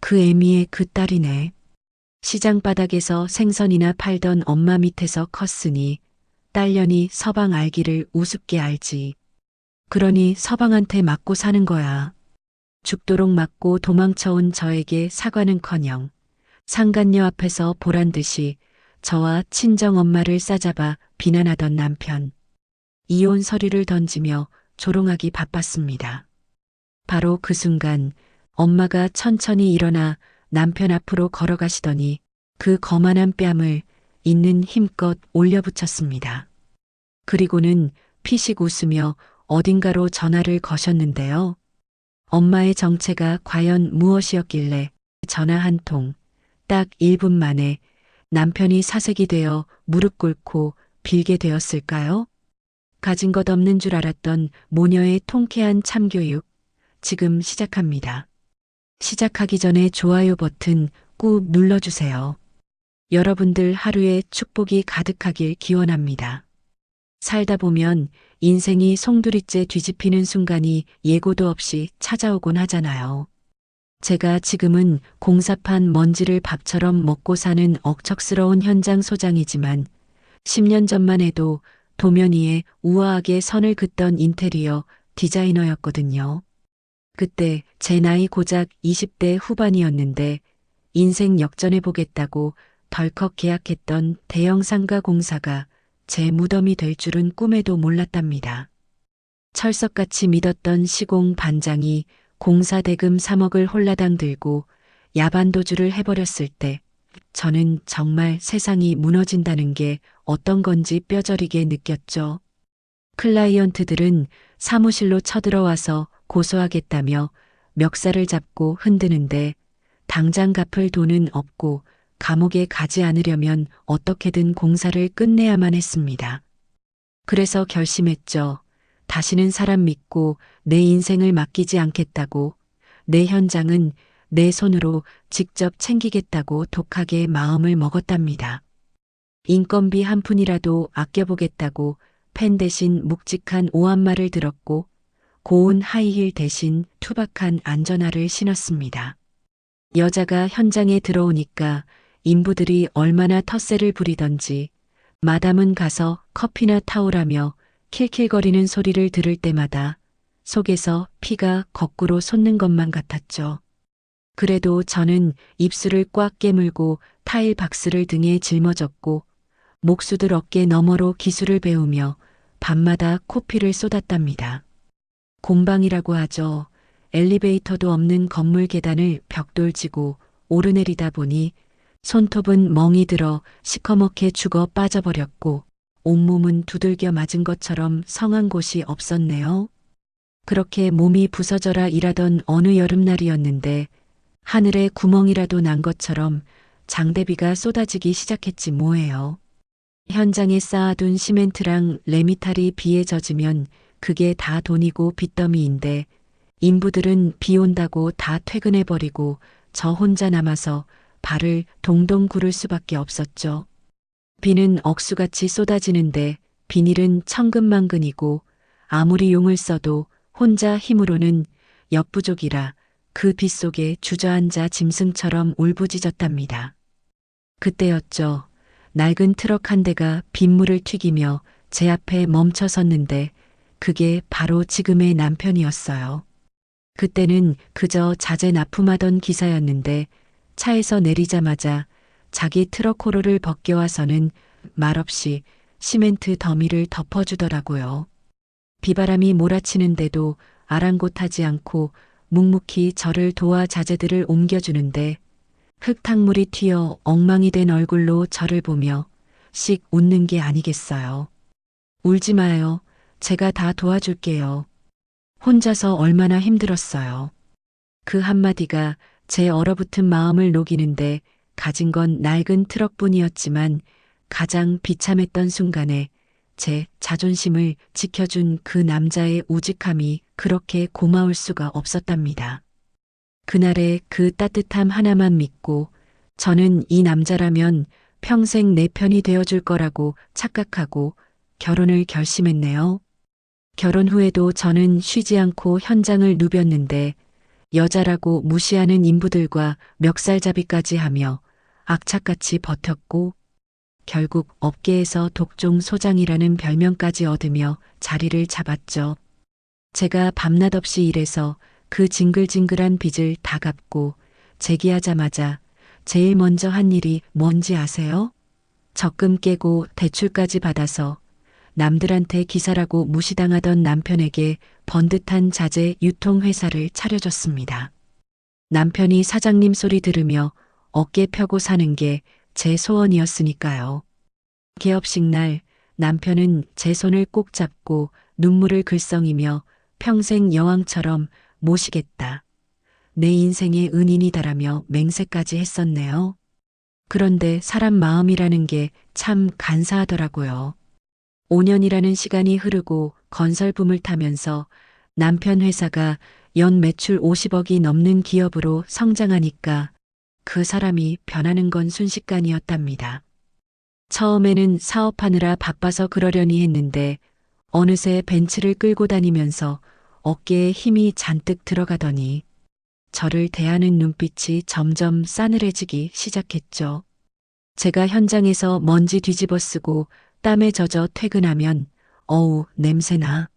그 애미의 그 딸이네. 시장 바닥에서 생선이나 팔던 엄마 밑에서 컸으니 딸년이 서방 알기를 우습게 알지. 그러니 서방한테 맞고 사는 거야. 죽도록 맞고 도망쳐온 저에게 사과는커녕 상간녀 앞에서 보란 듯이 저와 친정 엄마를 싸잡아 비난하던 남편. 이혼 서류를 던지며 조롱하기 바빴습니다. 바로 그 순간 엄마가 천천히 일어나 남편 앞으로 걸어가시더니 그 거만한 뺨을 있는 힘껏 올려붙였습니다. 그리고는 피식 웃으며 어딘가로 전화를 거셨는데요. 엄마의 정체가 과연 무엇이었길래 전화 한 통, 딱 1분 만에 남편이 사색이 되어 무릎 꿇고 빌게 되었을까요? 가진 것 없는 줄 알았던 모녀의 통쾌한 참교육, 지금 시작합니다. 시작하기 전에 좋아요 버튼 꾹 눌러주세요. 여러분들 하루에 축복이 가득하길 기원합니다. 살다 보면 인생이 송두리째 뒤집히는 순간이 예고도 없이 찾아오곤 하잖아요. 제가 지금은 공사판 먼지를 밥처럼 먹고 사는 억척스러운 현장 소장이지만 10년 전만 해도 도면 위에 우아하게 선을 긋던 인테리어 디자이너였거든요. 그때 제 나이 고작 20대 후반이었는데 인생 역전해보겠다고 덜컥 계약했던 대형 상가 공사가 제 무덤이 될 줄은 꿈에도 몰랐답니다. 철석같이 믿었던 시공 반장이 공사 대금 3억을 홀라당 들고 야반도주를 해버렸을 때 저는 정말 세상이 무너진다는 게 어떤 건지 뼈저리게 느꼈죠. 클라이언트들은 사무실로 쳐들어와서 고소하겠다며 멱살을 잡고 흔드는데 당장 갚을 돈은 없고 감옥에 가지 않으려면 어떻게든 공사를 끝내야만 했습니다. 그래서 결심했죠. 다시는 사람 믿고 내 인생을 맡기지 않겠다고, 내 현장은 내 손으로 직접 챙기겠다고 독하게 마음을 먹었답니다. 인건비 한 푼이라도 아껴보겠다고 펜 대신 묵직한 오한마를 들었고 고운 하이힐 대신 투박한 안전화를 신었습니다. 여자가 현장에 들어오니까 인부들이 얼마나 텃세를 부리던지 마담은 가서 커피나 타오라며 킬킬거리는 소리를 들을 때마다 속에서 피가 거꾸로 솟는 것만 같았죠. 그래도 저는 입술을 꽉 깨물고 타일 박스를 등에 짊어졌고 목수들 어깨 너머로 기술을 배우며 밤마다 코피를 쏟았답니다. 곰방이라고 하죠. 엘리베이터도 없는 건물 계단을 벽돌지고 오르내리다 보니 손톱은 멍이 들어 시커멓게 죽어 빠져버렸고 온몸은 두들겨 맞은 것처럼 성한 곳이 없었네요. 그렇게 몸이 부서져라 일하던 어느 여름날이었는데 하늘에 구멍이라도 난 것처럼 장대비가 쏟아지기 시작했지 뭐예요. 현장에 쌓아둔 시멘트랑 레미탈이 비에 젖으면 그게 다 돈이고 빚더미인데 인부들은 비 온다고 다 퇴근해버리고 저 혼자 남아서 발을 동동 구를 수밖에 없었죠. 비는 억수같이 쏟아지는데 비닐은 천근만근이고 아무리 용을 써도 혼자 힘으로는 역부족이라 그 빗 속에 주저앉아 짐승처럼 울부짖었답니다. 그때였죠. 낡은 트럭 한 대가 빗물을 튀기며 제 앞에 멈춰 섰는데 그게 바로 지금의 남편이었어요. 그때는 그저 자재 납품하던 기사였는데 차에서 내리자마자 자기 트럭 호로를 벗겨와서는 말없이 시멘트 더미를 덮어주더라고요. 비바람이 몰아치는데도 아랑곳하지 않고 묵묵히 저를 도와 자재들을 옮겨주는데 흙탕물이 튀어 엉망이 된 얼굴로 저를 보며 씩 웃는 게 아니겠어요. 울지 마요. 제가 다 도와줄게요. 혼자서 얼마나 힘들었어요. 그 한마디가 제 얼어붙은 마음을 녹이는데 가진 건 낡은 트럭뿐이었지만 가장 비참했던 순간에 제 자존심을 지켜준 그 남자의 우직함이 그렇게 고마울 수가 없었답니다. 그날의 그 따뜻함 하나만 믿고 저는 이 남자라면 평생 내 편이 되어줄 거라고 착각하고 결혼을 결심했네요. 결혼 후에도 저는 쉬지 않고 현장을 누볐는데 여자라고 무시하는 인부들과 멱살잡이까지 하며 악착같이 버텼고 결국 업계에서 독종 소장이라는 별명까지 얻으며 자리를 잡았죠. 제가 밤낮 없이 일해서 그 징글징글한 빚을 다 갚고 재기하자마자 제일 먼저 한 일이 뭔지 아세요? 적금 깨고 대출까지 받아서 남들한테 기사라고 무시당하던 남편에게 번듯한 자재 유통회사를 차려줬습니다. 남편이 사장님 소리 들으며 어깨 펴고 사는 게 제 소원이었으니까요. 개업식 날 남편은 제 손을 꼭 잡고 눈물을 글썽이며 평생 여왕처럼 모시겠다. 내 인생의 은인이다라며 맹세까지 했었네요. 그런데 사람 마음이라는 게 참 간사하더라고요. 5년이라는 시간이 흐르고 건설붐을 타면서 남편 회사가 연 매출 50억이 넘는 기업으로 성장하니까 그 사람이 변하는 건 순식간이었답니다. 처음에는 사업하느라 바빠서 그러려니 했는데 어느새 벤츠를 끌고 다니면서 어깨에 힘이 잔뜩 들어가더니 저를 대하는 눈빛이 점점 싸늘해지기 시작했죠. 제가 현장에서 먼지 뒤집어 쓰고 땀에 젖어 퇴근하면 어우 냄새나.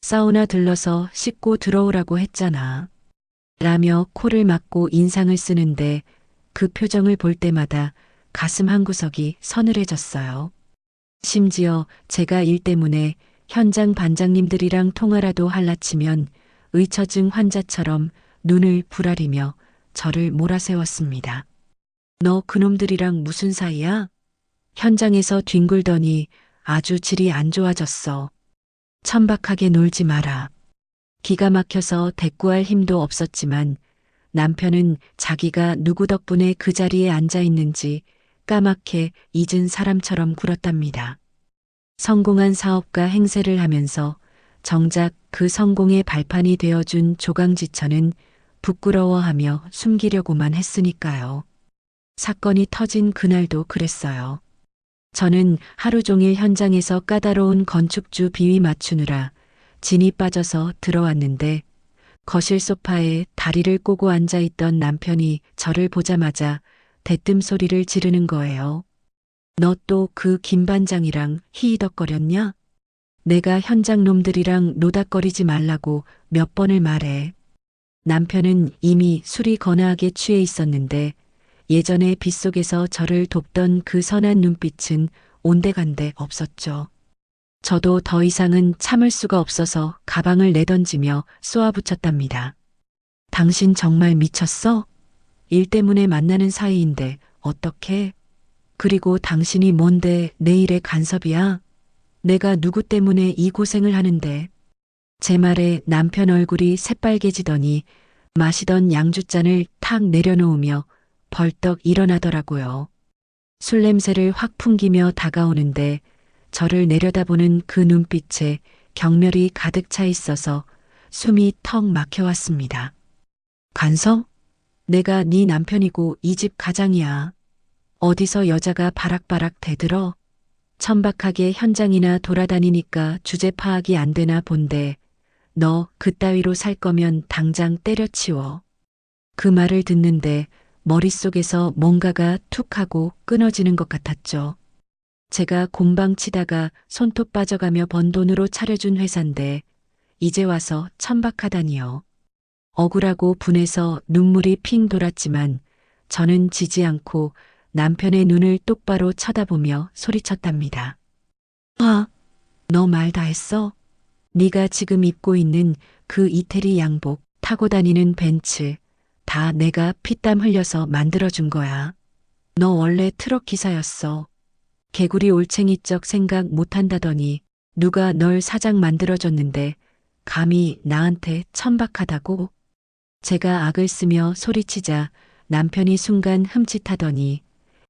사우나 들러서 씻고 들어오라고 했잖아. 라며 코를 막고 인상을 쓰는데 그 표정을 볼 때마다 가슴 한구석이 서늘해졌어요. 심지어 제가 일 때문에 현장 반장님들이랑 통화라도 할라치면 의처증 환자처럼 눈을 부라리며 저를 몰아세웠습니다. 너 그놈들이랑 무슨 사이야? 현장에서 뒹굴더니 아주 질이 안 좋아졌어. 천박하게 놀지 마라. 기가 막혀서 대꾸할 힘도 없었지만 남편은 자기가 누구 덕분에 그 자리에 앉아 있는지 까맣게 잊은 사람처럼 굴었답니다. 성공한 사업가 행세를 하면서 정작 그 성공의 발판이 되어준 조강지처는 부끄러워하며 숨기려고만 했으니까요. 사건이 터진 그날도 그랬어요. 저는 하루 종일 현장에서 까다로운 건축주 비위 맞추느라 진이 빠져서 들어왔는데 거실 소파에 다리를 꼬고 앉아있던 남편이 저를 보자마자 대뜸 소리를 지르는 거예요. 너 또 그 김 반장이랑 히히덕거렸냐? 내가 현장 놈들이랑 노닥거리지 말라고 몇 번을 말해. 남편은 이미 술이 거나하게 취해 있었는데 예전에 빗속에서 저를 돕던 그 선한 눈빛은 온데간데 없었죠. 저도 더 이상은 참을 수가 없어서 가방을 내던지며 쏘아붙였답니다. 당신 정말 미쳤어? 일 때문에 만나는 사이인데 어떻게? 그리고 당신이 뭔데 내 일에 간섭이야? 내가 누구 때문에 이 고생을 하는데. 제 말에 남편 얼굴이 새빨개지더니 마시던 양주잔을 탁 내려놓으며 벌떡 일어나더라고요. 술 냄새를 확 풍기며 다가오는데 저를 내려다보는 그 눈빛에 경멸이 가득 차 있어서 숨이 턱 막혀왔습니다. 간섭? 내가 네 남편이고 이 집 가장이야. 어디서 여자가 바락바락 대들어? 천박하게 현장이나 돌아다니니까 주제 파악이 안 되나 본데 너 그따위로 살 거면 당장 때려치워. 그 말을 듣는데 머릿속에서 뭔가가 툭 하고 끊어지는 것 같았죠. 제가 곰방 치다가 손톱 빠져가며 번 돈으로 차려준 회사인데 이제 와서 천박하다니요. 억울하고 분해서 눈물이 핑 돌았지만 저는 지지 않고 남편의 눈을 똑바로 쳐다보며 소리쳤답니다. 아, 너 말 다 했어? 네가 지금 입고 있는 그 이태리 양복, 타고 다니는 벤츠, 다 내가 피땀 흘려서 만들어준 거야. 너 원래 트럭 기사였어. 개구리 올챙이적 생각 못한다더니 누가 널 사장 만들어줬는데 감히 나한테 천박하다고? 제가 악을 쓰며 소리치자 남편이 순간 흠칫하더니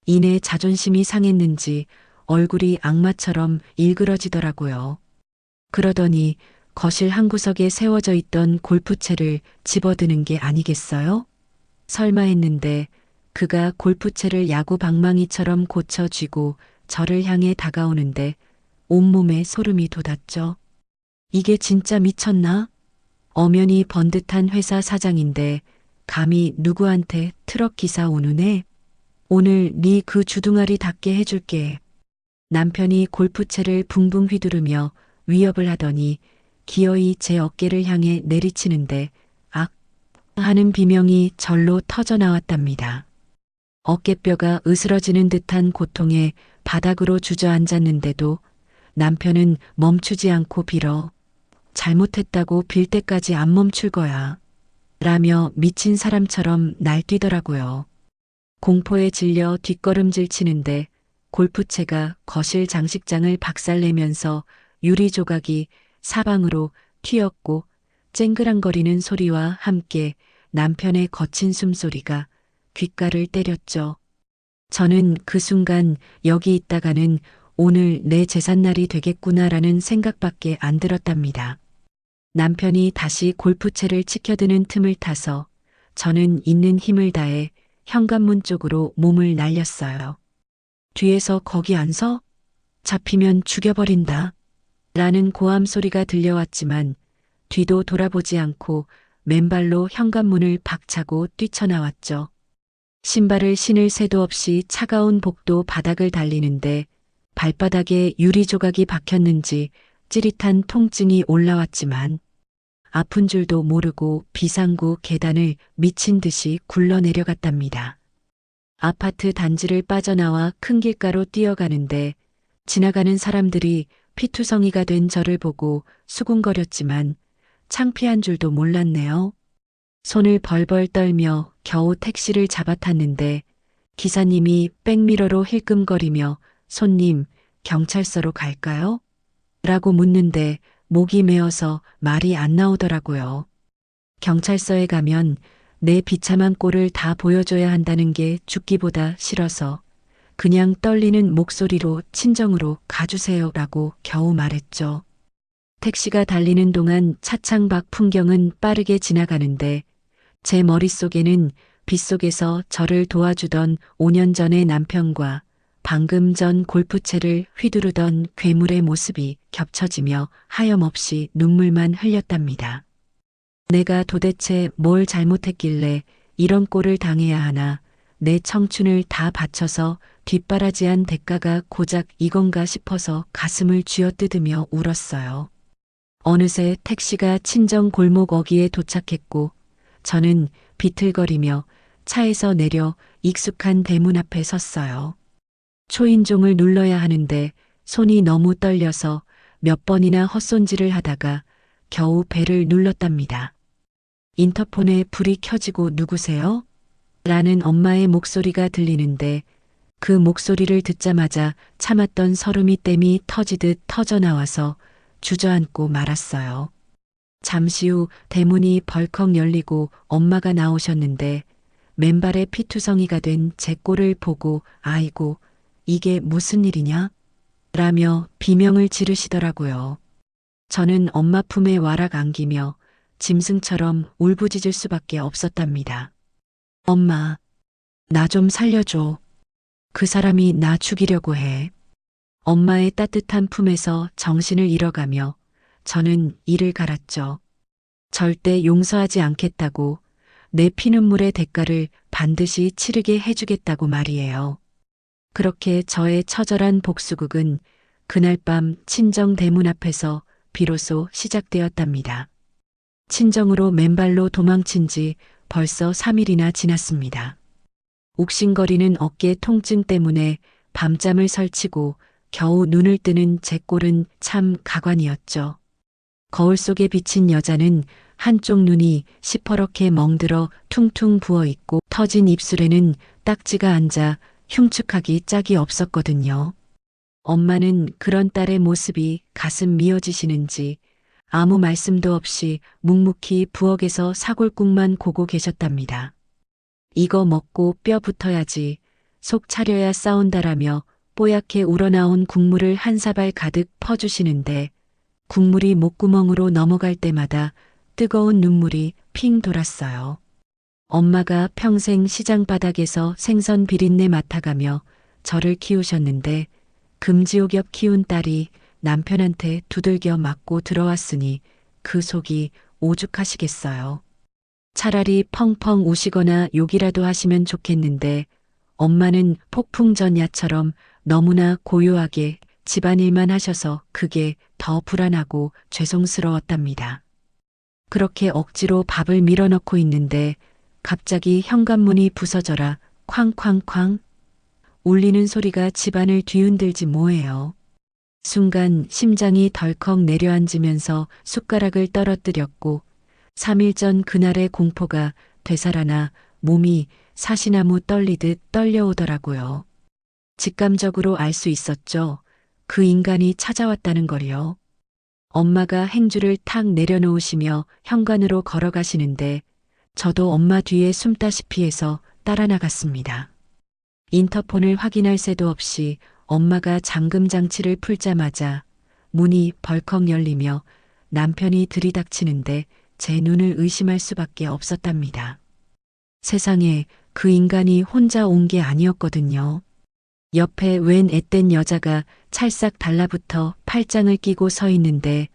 이내 자존심이 상했는지 얼굴이 악마처럼 일그러지더라고요. 그러더니 거실 한구석에 세워져 있던 골프채를 집어드는 게 아니겠어요? 설마 했는데 그가 골프채를 야구 방망이처럼 고쳐 쥐고 저를 향해 다가오는데 온몸에 소름이 돋았죠. 이게 진짜 미쳤나? 엄연히 번듯한 회사 사장인데 감히 누구한테 트럭 기사 오누네? 오늘 네 그 주둥아리 닿게 해줄게. 남편이 골프채를 붕붕 휘두르며 위협을 하더니 기어이 제 어깨를 향해 내리치는데 악 하는 비명이 절로 터져 나왔답니다. 어깨뼈가 으스러지는 듯한 고통에 바닥으로 주저앉았는데도 남편은 멈추지 않고 빌어 잘못했다고 빌 때까지 안 멈출 거야. 라며 미친 사람처럼 날뛰더라고요. 공포에 질려 뒷걸음질 치는데 골프채가 거실 장식장을 박살내면서 유리 조각이 사방으로 튀었고 쨍그랑거리는 소리와 함께 남편의 거친 숨소리가 귓가를 때렸죠. 저는 그 순간 여기 있다가는 오늘 내 제삿날이 되겠구나라는 생각밖에 안 들었답니다. 남편이 다시 골프채를 치켜드는 틈을 타서 저는 있는 힘을 다해 현관문 쪽으로 몸을 날렸어요. 뒤에서 거기 안 서? 잡히면 죽여버린다. 라는 고함 소리가 들려왔지만 뒤도 돌아보지 않고 맨발로 현관문을 박차고 뛰쳐나왔죠. 신발을 신을 새도 없이 차가운 복도 바닥을 달리는데 발바닥에 유리 조각이 박혔는지 찌릿한 통증이 올라왔지만 아픈 줄도 모르고 비상구 계단을 미친 듯이 굴러내려갔답니다. 아파트 단지를 빠져나와 큰 길가로 뛰어가는데 지나가는 사람들이 피투성이가 된 저를 보고 수군거렸지만 창피한 줄도 몰랐네요. 손을 벌벌 떨며 겨우 택시를 잡아탔는데 기사님이 백미러로 힐끔거리며 손님, 경찰서로 갈까요? 라고 묻는데 목이 메어서 말이 안 나오더라고요. 경찰서에 가면 내 비참한 꼴을 다 보여줘야 한다는 게 죽기보다 싫어서 그냥 떨리는 목소리로 친정으로 가주세요라고 겨우 말했죠. 택시가 달리는 동안 차창 밖 풍경은 빠르게 지나가는데 제 머릿속에는 빗속에서 저를 도와주던 5년 전의 남편과 방금 전 골프채를 휘두르던 괴물의 모습이 겹쳐지며 하염없이 눈물만 흘렸답니다. 내가 도대체 뭘 잘못했길래 이런 꼴을 당해야 하나, 내 청춘을 다 바쳐서 뒷바라지한 대가가 고작 이건가 싶어서 가슴을 쥐어뜯으며 울었어요. 어느새 택시가 친정 골목 어귀에 도착했고 저는 비틀거리며 차에서 내려 익숙한 대문 앞에 섰어요. 초인종을 눌러야 하는데 손이 너무 떨려서 몇 번이나 헛손질을 하다가 겨우 벨을 눌렀답니다. 인터폰에 불이 켜지고 누구세요? 라는 엄마의 목소리가 들리는데 그 목소리를 듣자마자 참았던 설움이 땜이 터지듯 터져나와서 주저앉고 말았어요. 잠시 후 대문이 벌컥 열리고 엄마가 나오셨는데 맨발에 피투성이가 된 제 꼴을 보고 아이고 이게 무슨 일이냐? 라며 비명을 지르시더라고요. 저는 엄마 품에 와락 안기며 짐승처럼 울부짖을 수밖에 없었답니다. 엄마, 나 좀 살려줘. 그 사람이 나 죽이려고 해. 엄마의 따뜻한 품에서 정신을 잃어가며 저는 이를 갈았죠. 절대 용서하지 않겠다고, 내 피눈물의 대가를 반드시 치르게 해주겠다고 말이에요. 그렇게 저의 처절한 복수극은 그날 밤 친정 대문 앞에서 비로소 시작되었답니다. 친정으로 맨발로 도망친 지 벌써 3일이나 지났습니다. 욱신거리는 어깨 통증 때문에 밤잠을 설치고 겨우 눈을 뜨는 제 꼴은 참 가관이었죠. 거울 속에 비친 여자는 한쪽 눈이 시퍼렇게 멍들어 퉁퉁 부어있고 터진 입술에는 딱지가 앉아 흉측하기 짝이 없었거든요. 엄마는 그런 딸의 모습이 가슴 미어지시는지 아무 말씀도 없이 묵묵히 부엌에서 사골국만 고고 계셨답니다. 이거 먹고 뼈 붙어야지, 속 차려야 싸운다라며 뽀얗게 우러나온 국물을 한 사발 가득 퍼주시는데 국물이 목구멍으로 넘어갈 때마다 뜨거운 눈물이 핑 돌았어요. 엄마가 평생 시장 바닥에서 생선 비린내 맡아가며 저를 키우셨는데 금지옥엽 키운 딸이 남편한테 두들겨 맞고 들어왔으니 그 속이 오죽하시겠어요. 차라리 펑펑 우시거나 욕이라도 하시면 좋겠는데 엄마는 폭풍전야처럼 너무나 고요하게 집안일만 하셔서 그게 더 불안하고 죄송스러웠답니다. 그렇게 억지로 밥을 밀어넣고 있는데 갑자기 현관문이 부서져라 쾅쾅쾅 울리는 소리가 집안을 뒤흔들지 뭐예요. 순간 심장이 덜컥 내려앉으면서 숟가락을 떨어뜨렸고 3일 전 그날의 공포가 되살아나 몸이 사시나무 떨리듯 떨려오더라고요. 직감적으로 알 수 있었죠. 그 인간이 찾아왔다는 걸요. 엄마가 행주를 탁 내려놓으시며 현관으로 걸어가시는데 저도 엄마 뒤에 숨다시피 해서 따라 나갔습니다. 인터폰을 확인할 새도 없이 엄마가 잠금 장치를 풀자마자 문이 벌컥 열리며 남편이 들이닥치는데 제 눈을 의심할 수밖에 없었답니다. 세상에 그 인간이 혼자 온 게 아니었거든요. 옆에 웬 앳된 여자가 찰싹 달라붙어 팔짱을 끼고 서 있는데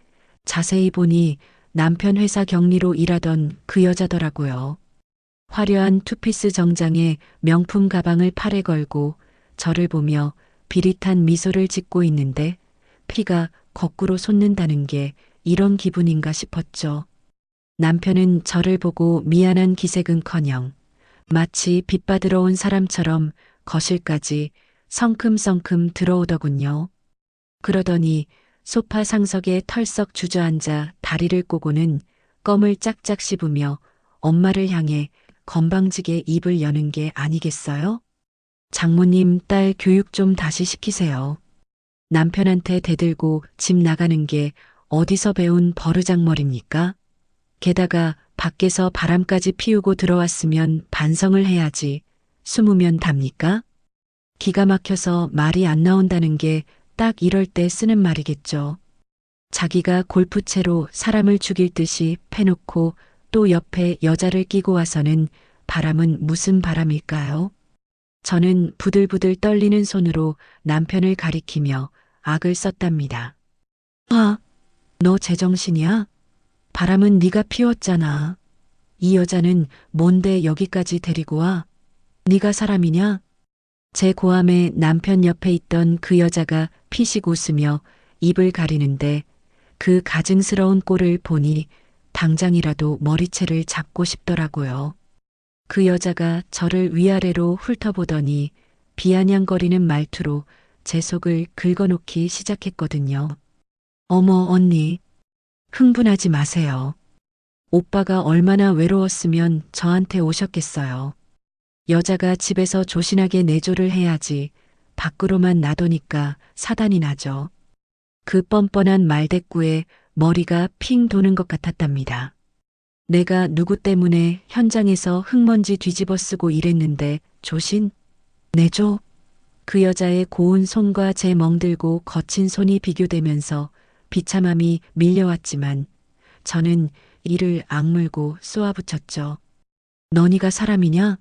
자세히 보니 남편 회사 격리로 일하던 그 여자더라고요. 화려한 투피스 정장에 명품 가방을 팔에 걸고 저를 보며 비릿한 미소를 짓고 있는데 피가 거꾸로 솟는다는 게 이런 기분인가 싶었죠. 남편은 저를 보고 미안한 기색은커녕 마치 빚받으러 온 사람처럼 거실까지 성큼성큼 들어오더군요. 그러더니 소파 상석에 털썩 주저앉아 다리를 꼬고는 껌을 짝짝 씹으며 엄마를 향해 건방지게 입을 여는 게 아니겠어요? 장모님 딸 교육 좀 다시 시키세요. 남편한테 대들고 집 나가는 게 어디서 배운 버르장머리입니까? 게다가 밖에서 바람까지 피우고 들어왔으면 반성을 해야지. 숨으면 답니까? 기가 막혀서 말이 안 나온다는 게 딱 이럴 때 쓰는 말이겠죠. 자기가 골프채로 사람을 죽일 듯이 패놓고 또 옆에 여자를 끼고 와서는 바람은 무슨 바람일까요? 저는 부들부들 떨리는 손으로 남편을 가리키며 악을 썼답니다. 아, 너 제정신이야? 바람은 네가 피웠잖아. 이 여자는 뭔데 여기까지 데리고 와? 네가 사람이냐? 제 고함에 남편 옆에 있던 그 여자가 피식 웃으며 입을 가리는데 그 가증스러운 꼴을 보니 당장이라도 머리채를 잡고 싶더라고요. 그 여자가 저를 위아래로 훑어보더니 비아냥거리는 말투로 제 속을 긁어놓기 시작했거든요. 어머 언니, 흥분하지 마세요. 오빠가 얼마나 외로웠으면 저한테 오셨겠어요. 여자가 집에서 조신하게 내조를 해야지 밖으로만 나도니까 사단이 나죠. 그 뻔뻔한 말대꾸에 머리가 핑 도는 것 같았답니다. 내가 누구 때문에 현장에서 흙먼지 뒤집어 쓰고 이랬는데 조신? 내조? 그 여자의 고운 손과 제 멍들고 거친 손이 비교되면서 비참함이 밀려왔지만 저는 이를 악물고 쏘아붙였죠. 너니가 사람이냐?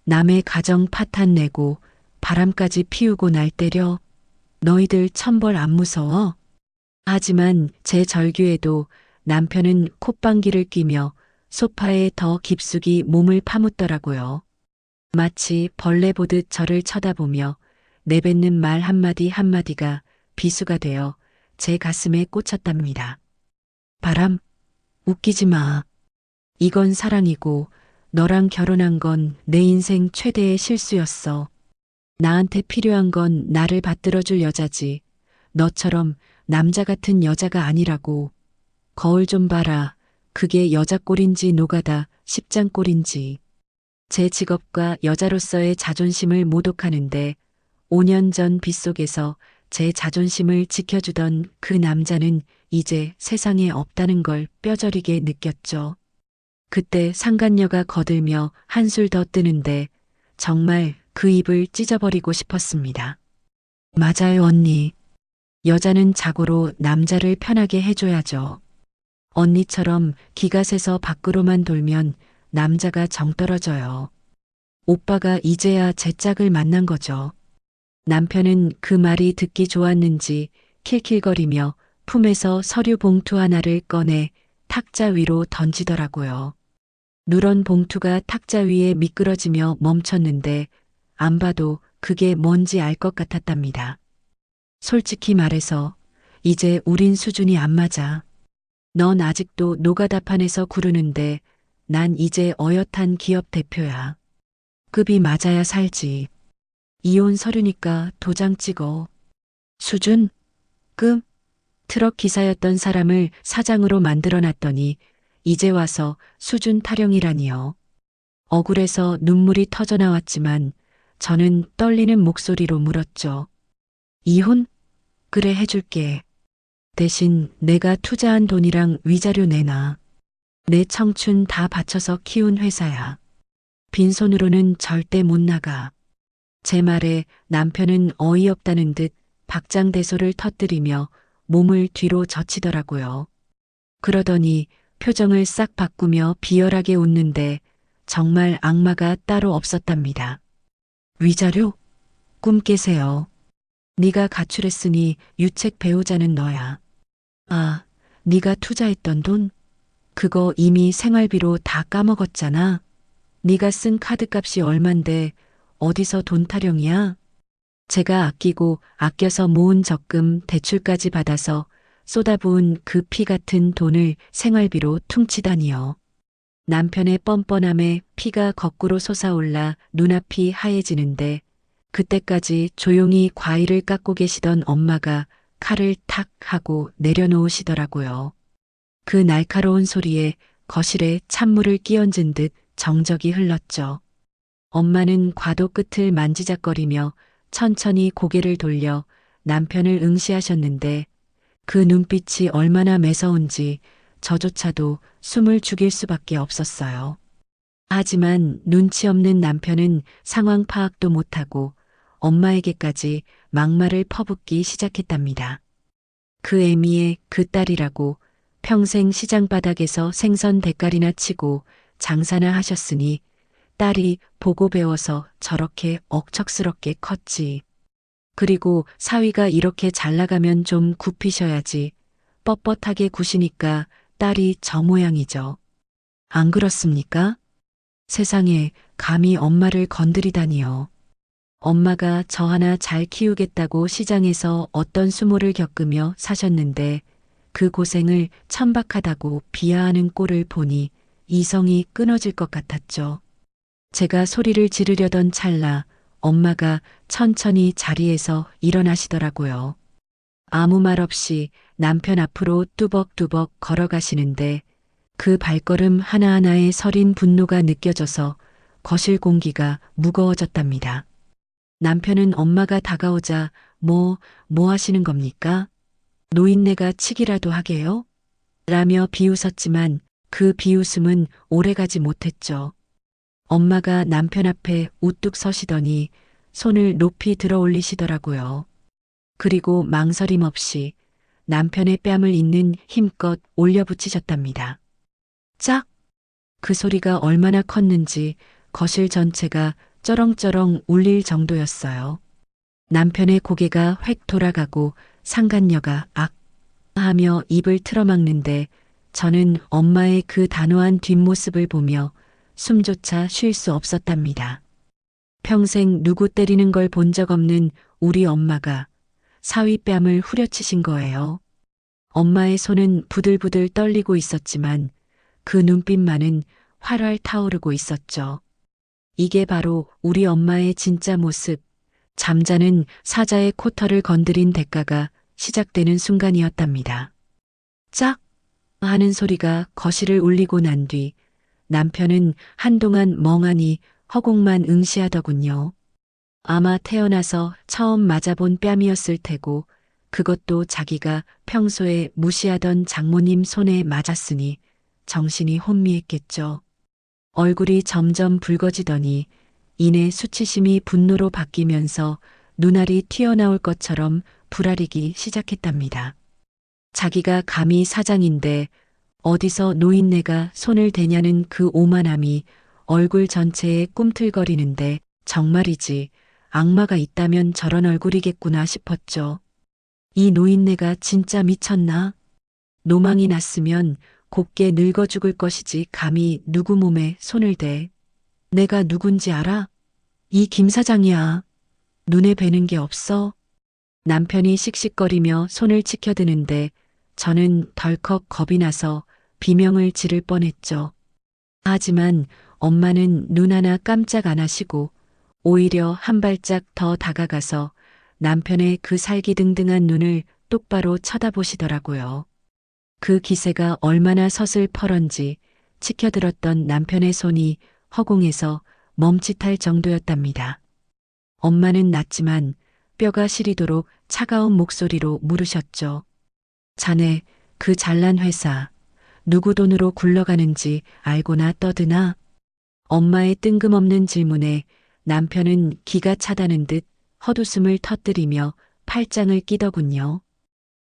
남의 가정 파탄 내고 바람까지 피우고 날 때려. 너희들 천벌 안 무서워? 하지만 제 절규에도 남편은 콧방귀를 뀌며 소파에 더 깊숙이 몸을 파묻더라고요. 마치 벌레 보듯 저를 쳐다보며 내뱉는 말 한마디 한마디가 비수가 되어 제 가슴에 꽂혔답니다. 바람, 웃기지 마. 이건 사랑이고 너랑 결혼한 건 내 인생 최대의 실수였어. 나한테 필요한 건 나를 받들어줄 여자지. 너처럼 남자 같은 여자가 아니라고. 거울 좀 봐라. 그게 여자 꼴인지 노가다 십장 꼴인지. 제 직업과 여자로서의 자존심을 모독하는데 5년 전 빗속에서 제 자존심을 지켜주던 그 남자는 이제 세상에 없다는 걸 뼈저리게 느꼈죠. 그때 상간녀가 거들며 한술 더 뜨는데 정말 그 입을 찢어버리고 싶었습니다. 맞아요, 언니. 여자는 자고로 남자를 편하게 해줘야죠. 언니처럼 기가 새서 밖으로만 돌면 남자가 정 떨어져요. 오빠가 이제야 제 짝을 만난 거죠. 남편은 그 말이 듣기 좋았는지 킬킬거리며 품에서 서류 봉투 하나를 꺼내 탁자 위로 던지더라고요. 누런 봉투가 탁자 위에 미끄러지며 멈췄는데 안 봐도 그게 뭔지 알 것 같았답니다. 솔직히 말해서 이제 우린 수준이 안 맞아. 넌 아직도 노가다판에서 구르는데 난 이제 어엿한 기업 대표야. 급이 맞아야 살지. 이혼 서류니까 도장 찍어. 수준? 급? 트럭 기사였던 사람을 사장으로 만들어 놨더니 이제 와서 수준 타령이라니요. 억울해서 눈물이 터져 나왔지만 저는 떨리는 목소리로 물었죠. 이혼? 그래 해줄게. 대신 내가 투자한 돈이랑 위자료 내놔. 내 청춘 다 바쳐서 키운 회사야. 빈손으로는 절대 못 나가. 제 말에 남편은 어이없다는 듯 박장대소를 터뜨리며 몸을 뒤로 젖히더라고요. 그러더니 표정을 싹 바꾸며 비열하게 웃는데 정말 악마가 따로 없었답니다. 위자료? 꿈 깨세요. 네가 가출했으니 유책 배우자는 너야. 아, 네가 투자했던 돈? 그거 이미 생활비로 다 까먹었잖아. 네가 쓴 카드값이 얼만데 어디서 돈 타령이야? 제가 아끼고 아껴서 모은 적금 대출까지 받아서 쏟아부은 그 피 같은 돈을 생활비로 퉁치다니요. 남편의 뻔뻔함에 피가 거꾸로 솟아올라 눈앞이 하얘지는데 그때까지 조용히 과일을 깎고 계시던 엄마가 칼을 탁 하고 내려놓으시더라고요. 그 날카로운 소리에 거실에 찬물을 끼얹은 듯 정적이 흘렀죠. 엄마는 과도 끝을 만지작거리며 천천히 고개를 돌려 남편을 응시하셨는데 그 눈빛이 얼마나 매서운지 저조차도 숨을 죽일 수밖에 없었어요. 하지만 눈치 없는 남편은 상황 파악도 못하고 엄마에게까지 막말을 퍼붓기 시작했답니다. 그 애미의 그 딸이라고 평생 시장 바닥에서 생선 대가리나 치고 장사나 하셨으니 딸이 보고 배워서 저렇게 억척스럽게 컸지. 그리고 사위가 이렇게 잘 나가면 좀 굽히셔야지. 뻣뻣하게 구시니까 딸이 저 모양이죠. 안 그렇습니까? 세상에 감히 엄마를 건드리다니요. 엄마가 저 하나 잘 키우겠다고 시장에서 어떤 수모를 겪으며 사셨는데 그 고생을 천박하다고 비하하는 꼴을 보니 이성이 끊어질 것 같았죠. 제가 소리를 지르려던 찰나 엄마가 천천히 자리에서 일어나시더라고요. 아무 말 없이 남편 앞으로 뚜벅뚜벅 걸어가시는데 그 발걸음 하나하나에 서린 분노가 느껴져서 거실 공기가 무거워졌답니다. 남편은 엄마가 다가오자 뭐 하시는 겁니까? 노인네가 치기라도 하게요? 라며 비웃었지만 그 비웃음은 오래가지 못했죠. 엄마가 남편 앞에 우뚝 서시더니 손을 높이 들어 올리시더라고요. 그리고 망설임 없이 남편의 뺨을 잇는 힘껏 올려붙이셨답니다. 짝! 그 소리가 얼마나 컸는지 거실 전체가 쩌렁쩌렁 울릴 정도였어요. 남편의 고개가 획 돌아가고 상간녀가 악! 하며 입을 틀어막는데 저는 엄마의 그 단호한 뒷모습을 보며 숨조차 쉴 수 없었답니다. 평생 누구 때리는 걸 본 적 없는 우리 엄마가 사위 뺨을 후려치신 거예요. 엄마의 손은 부들부들 떨리고 있었지만 그 눈빛만은 활활 타오르고 있었죠. 이게 바로 우리 엄마의 진짜 모습, 잠자는 사자의 코털을 건드린 대가가 시작되는 순간이었답니다. 짝! 하는 소리가 거실을 울리고 난 뒤 남편은 한동안 멍하니 허공만 응시하더군요. 아마 태어나서 처음 맞아본 뺨이었을 테고 그것도 자기가 평소에 무시하던 장모님 손에 맞았으니 정신이 혼미했겠죠. 얼굴이 점점 붉어지더니 이내 수치심이 분노로 바뀌면서 눈알이 튀어나올 것처럼 불아리기 시작했답니다. 자기가 감히 사장인데 어디서 노인네가 손을 대냐는 그 오만함이 얼굴 전체에 꿈틀거리는데 정말이지 악마가 있다면 저런 얼굴이겠구나 싶었죠. 이 노인네가 진짜 미쳤나? 노망이 났으면 곱게 늙어 죽을 것이지 감히 누구 몸에 손을 대. 내가 누군지 알아? 이 김 사장이야. 눈에 뵈는 게 없어? 남편이 씩씩거리며 손을 치켜드는데 저는 덜컥 겁이 나서 비명을 지를 뻔했죠. 하지만 엄마는 눈 하나 깜짝 안 하시고 오히려 한 발짝 더 다가가서 남편의 그 살기등등한 눈을 똑바로 쳐다보시더라고요. 그 기세가 얼마나 서슬퍼런지 치켜들었던 남편의 손이 허공에서 멈칫할 정도였답니다. 엄마는 낮지만 뼈가 시리도록 차가운 목소리로 물으셨죠. 자네, 그 잘난 회사, 누구 돈으로 굴러가는지 알고나 떠드나? 엄마의 뜬금없는 질문에 남편은 기가 차다는 듯 헛웃음을 터뜨리며 팔짱을 끼더군요.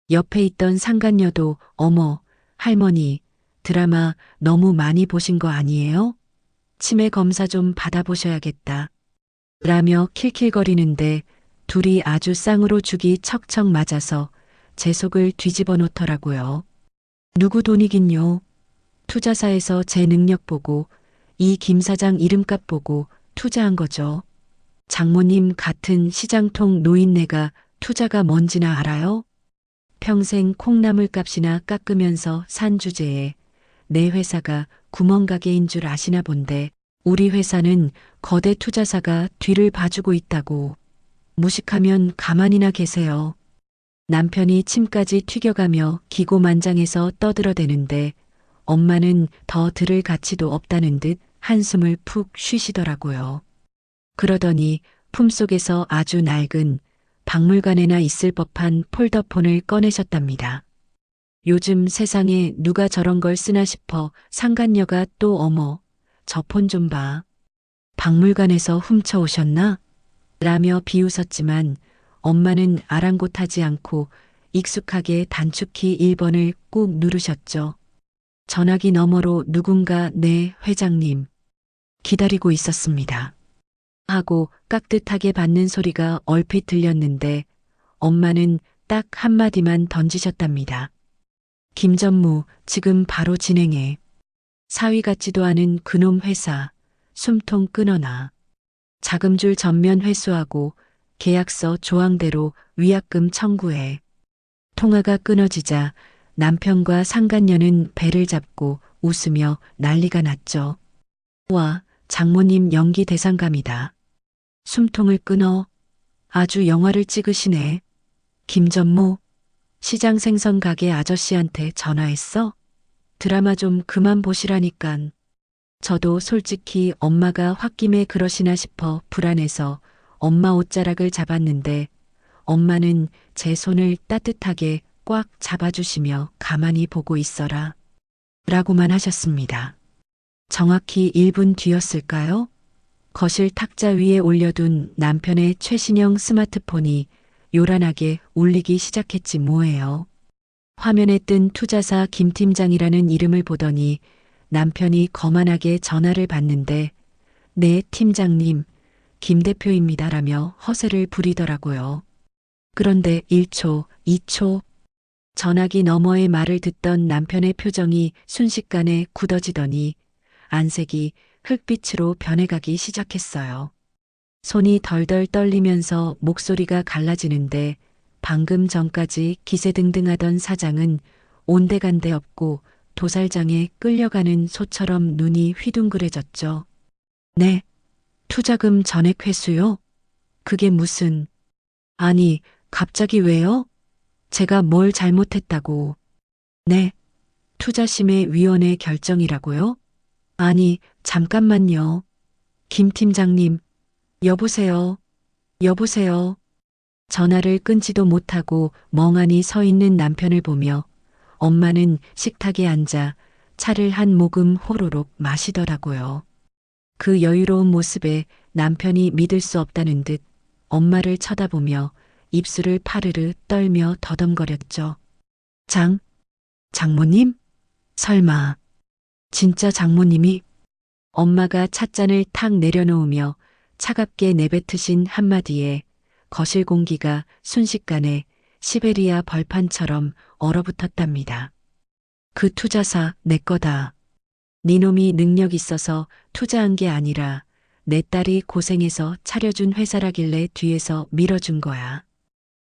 옆에 있던 상간녀도 어머, 할머니, 드라마 너무 많이 보신 거 아니에요? 치매 검사 좀 받아보셔야겠다. 라며 킬킬거리는데 둘이 아주 쌍으로 죽이 척척 맞아서 제 속을 뒤집어 놓더라고요. 누구 돈이긴요. 투자사에서 제 능력 보고 이 김 사장 이름값 보고 투자한 거죠. 장모님 같은 시장통 노인네가 투자가 뭔지나 알아요? 평생 콩나물 값이나 깎으면서 산 주제에 내 회사가 구멍가게인 줄 아시나 본데 우리 회사는 거대 투자사가 뒤를 봐주고 있다고. 무식하면 가만히나 계세요. 남편이 침까지 튀겨가며 기고만장해서 떠들어대는데 엄마는 더 들을 가치도 없다는 듯 한숨을 푹 쉬시더라고요. 그러더니 품속에서 아주 낡은 박물관에나 있을 법한 폴더폰을 꺼내셨답니다. 요즘 세상에 누가 저런 걸 쓰나 싶어 상간녀가 또 어머, 저 폰 좀 봐. 박물관에서 훔쳐오셨나? 라며 비웃었지만 엄마는 아랑곳하지 않고 익숙하게 단축키 1번을 꾹 누르셨죠. 전화기 너머로 누군가 네, 회장님. 기다리고 있었습니다. 하고 깍듯하게 받는 소리가 얼핏 들렸는데 엄마는 딱 한마디만 던지셨답니다. 김전무, 지금 바로 진행해. 사위 같지도 않은 그놈 회사, 숨통 끊어놔. 자금줄 전면 회수하고 계약서 조항대로 위약금 청구해. 통화가 끊어지자 남편과 상간녀는 배를 잡고 웃으며 난리가 났죠. 와, 장모님 연기 대상감이다. 숨통을 끊어. 아주 영화를 찍으시네. 김전무, 시장 생선 가게 아저씨한테 전화했어? 드라마 좀 그만 보시라니깐. 저도 솔직히 엄마가 홧김에 그러시나 싶어 불안해서 엄마 옷자락을 잡았는데 엄마는 제 손을 따뜻하게 꽉 잡아주시며 가만히 보고 있어라. 라고만 하셨습니다. 정확히 1분 뒤였을까요? 거실 탁자 위에 올려둔 남편의 최신형 스마트폰이 요란하게 울리기 시작했지 뭐예요. 화면에 뜬 투자사 김 팀장이라는 이름을 보더니 남편이 거만하게 전화를 받는데 네, 팀장님, 김 대표입니다라며 허세를 부리더라고요. 그런데 1초, 2초, 전화기 너머의 말을 듣던 남편의 표정이 순식간에 굳어지더니 안색이 흑빛으로 변해가기 시작했어요. 손이 덜덜 떨리면서 목소리가 갈라지는데 방금 전까지 기세등등하던 사장은 온데간데 없고 도살장에 끌려가는 소처럼 눈이 휘둥그레졌죠. 네, 투자금 전액 회수요? 그게 무슨... 아니, 갑자기 왜요? 제가 뭘 잘못했다고. 네, 투자심의위원회 결정이라고요? 아니, 잠깐만요. 김 팀장님, 여보세요? 여보세요? 전화를 끊지도 못하고 멍하니 서 있는 남편을 보며 엄마는 식탁에 앉아 차를 한 모금 호로록 마시더라고요. 그 여유로운 모습에 남편이 믿을 수 없다는 듯 엄마를 쳐다보며 입술을 파르르 떨며 더듬거렸죠. 장모님? 설마, 진짜 장모님이? 엄마가 찻잔을 탁 내려놓으며 차갑게 내뱉으신 한마디에 거실 공기가 순식간에 시베리아 벌판처럼 얼어붙었답니다. 그 투자사 내 거다. 니놈이 능력 있어서 투자한 게 아니라 내 딸이 고생해서 차려준 회사라길래 뒤에서 밀어준 거야.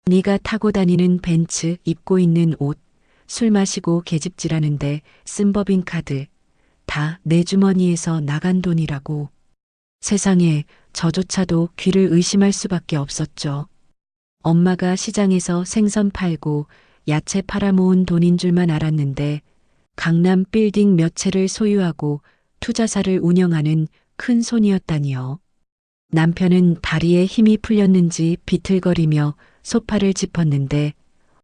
네가 타고 다니는 벤츠, 입고 있는 옷, 술 마시고 계집질하는데 쓴 법인카드 다 내 주머니에서 나간 돈이라고. 세상에 저조차도 귀를 의심할 수밖에 없었죠. 엄마가 시장에서 생선 팔고 야채 팔아모은 돈인 줄만 알았는데 강남 빌딩 몇 채를 소유하고 투자사를 운영하는 큰 손이었다니요. 남편은 다리에 힘이 풀렸는지 비틀거리며 소파를 짚었는데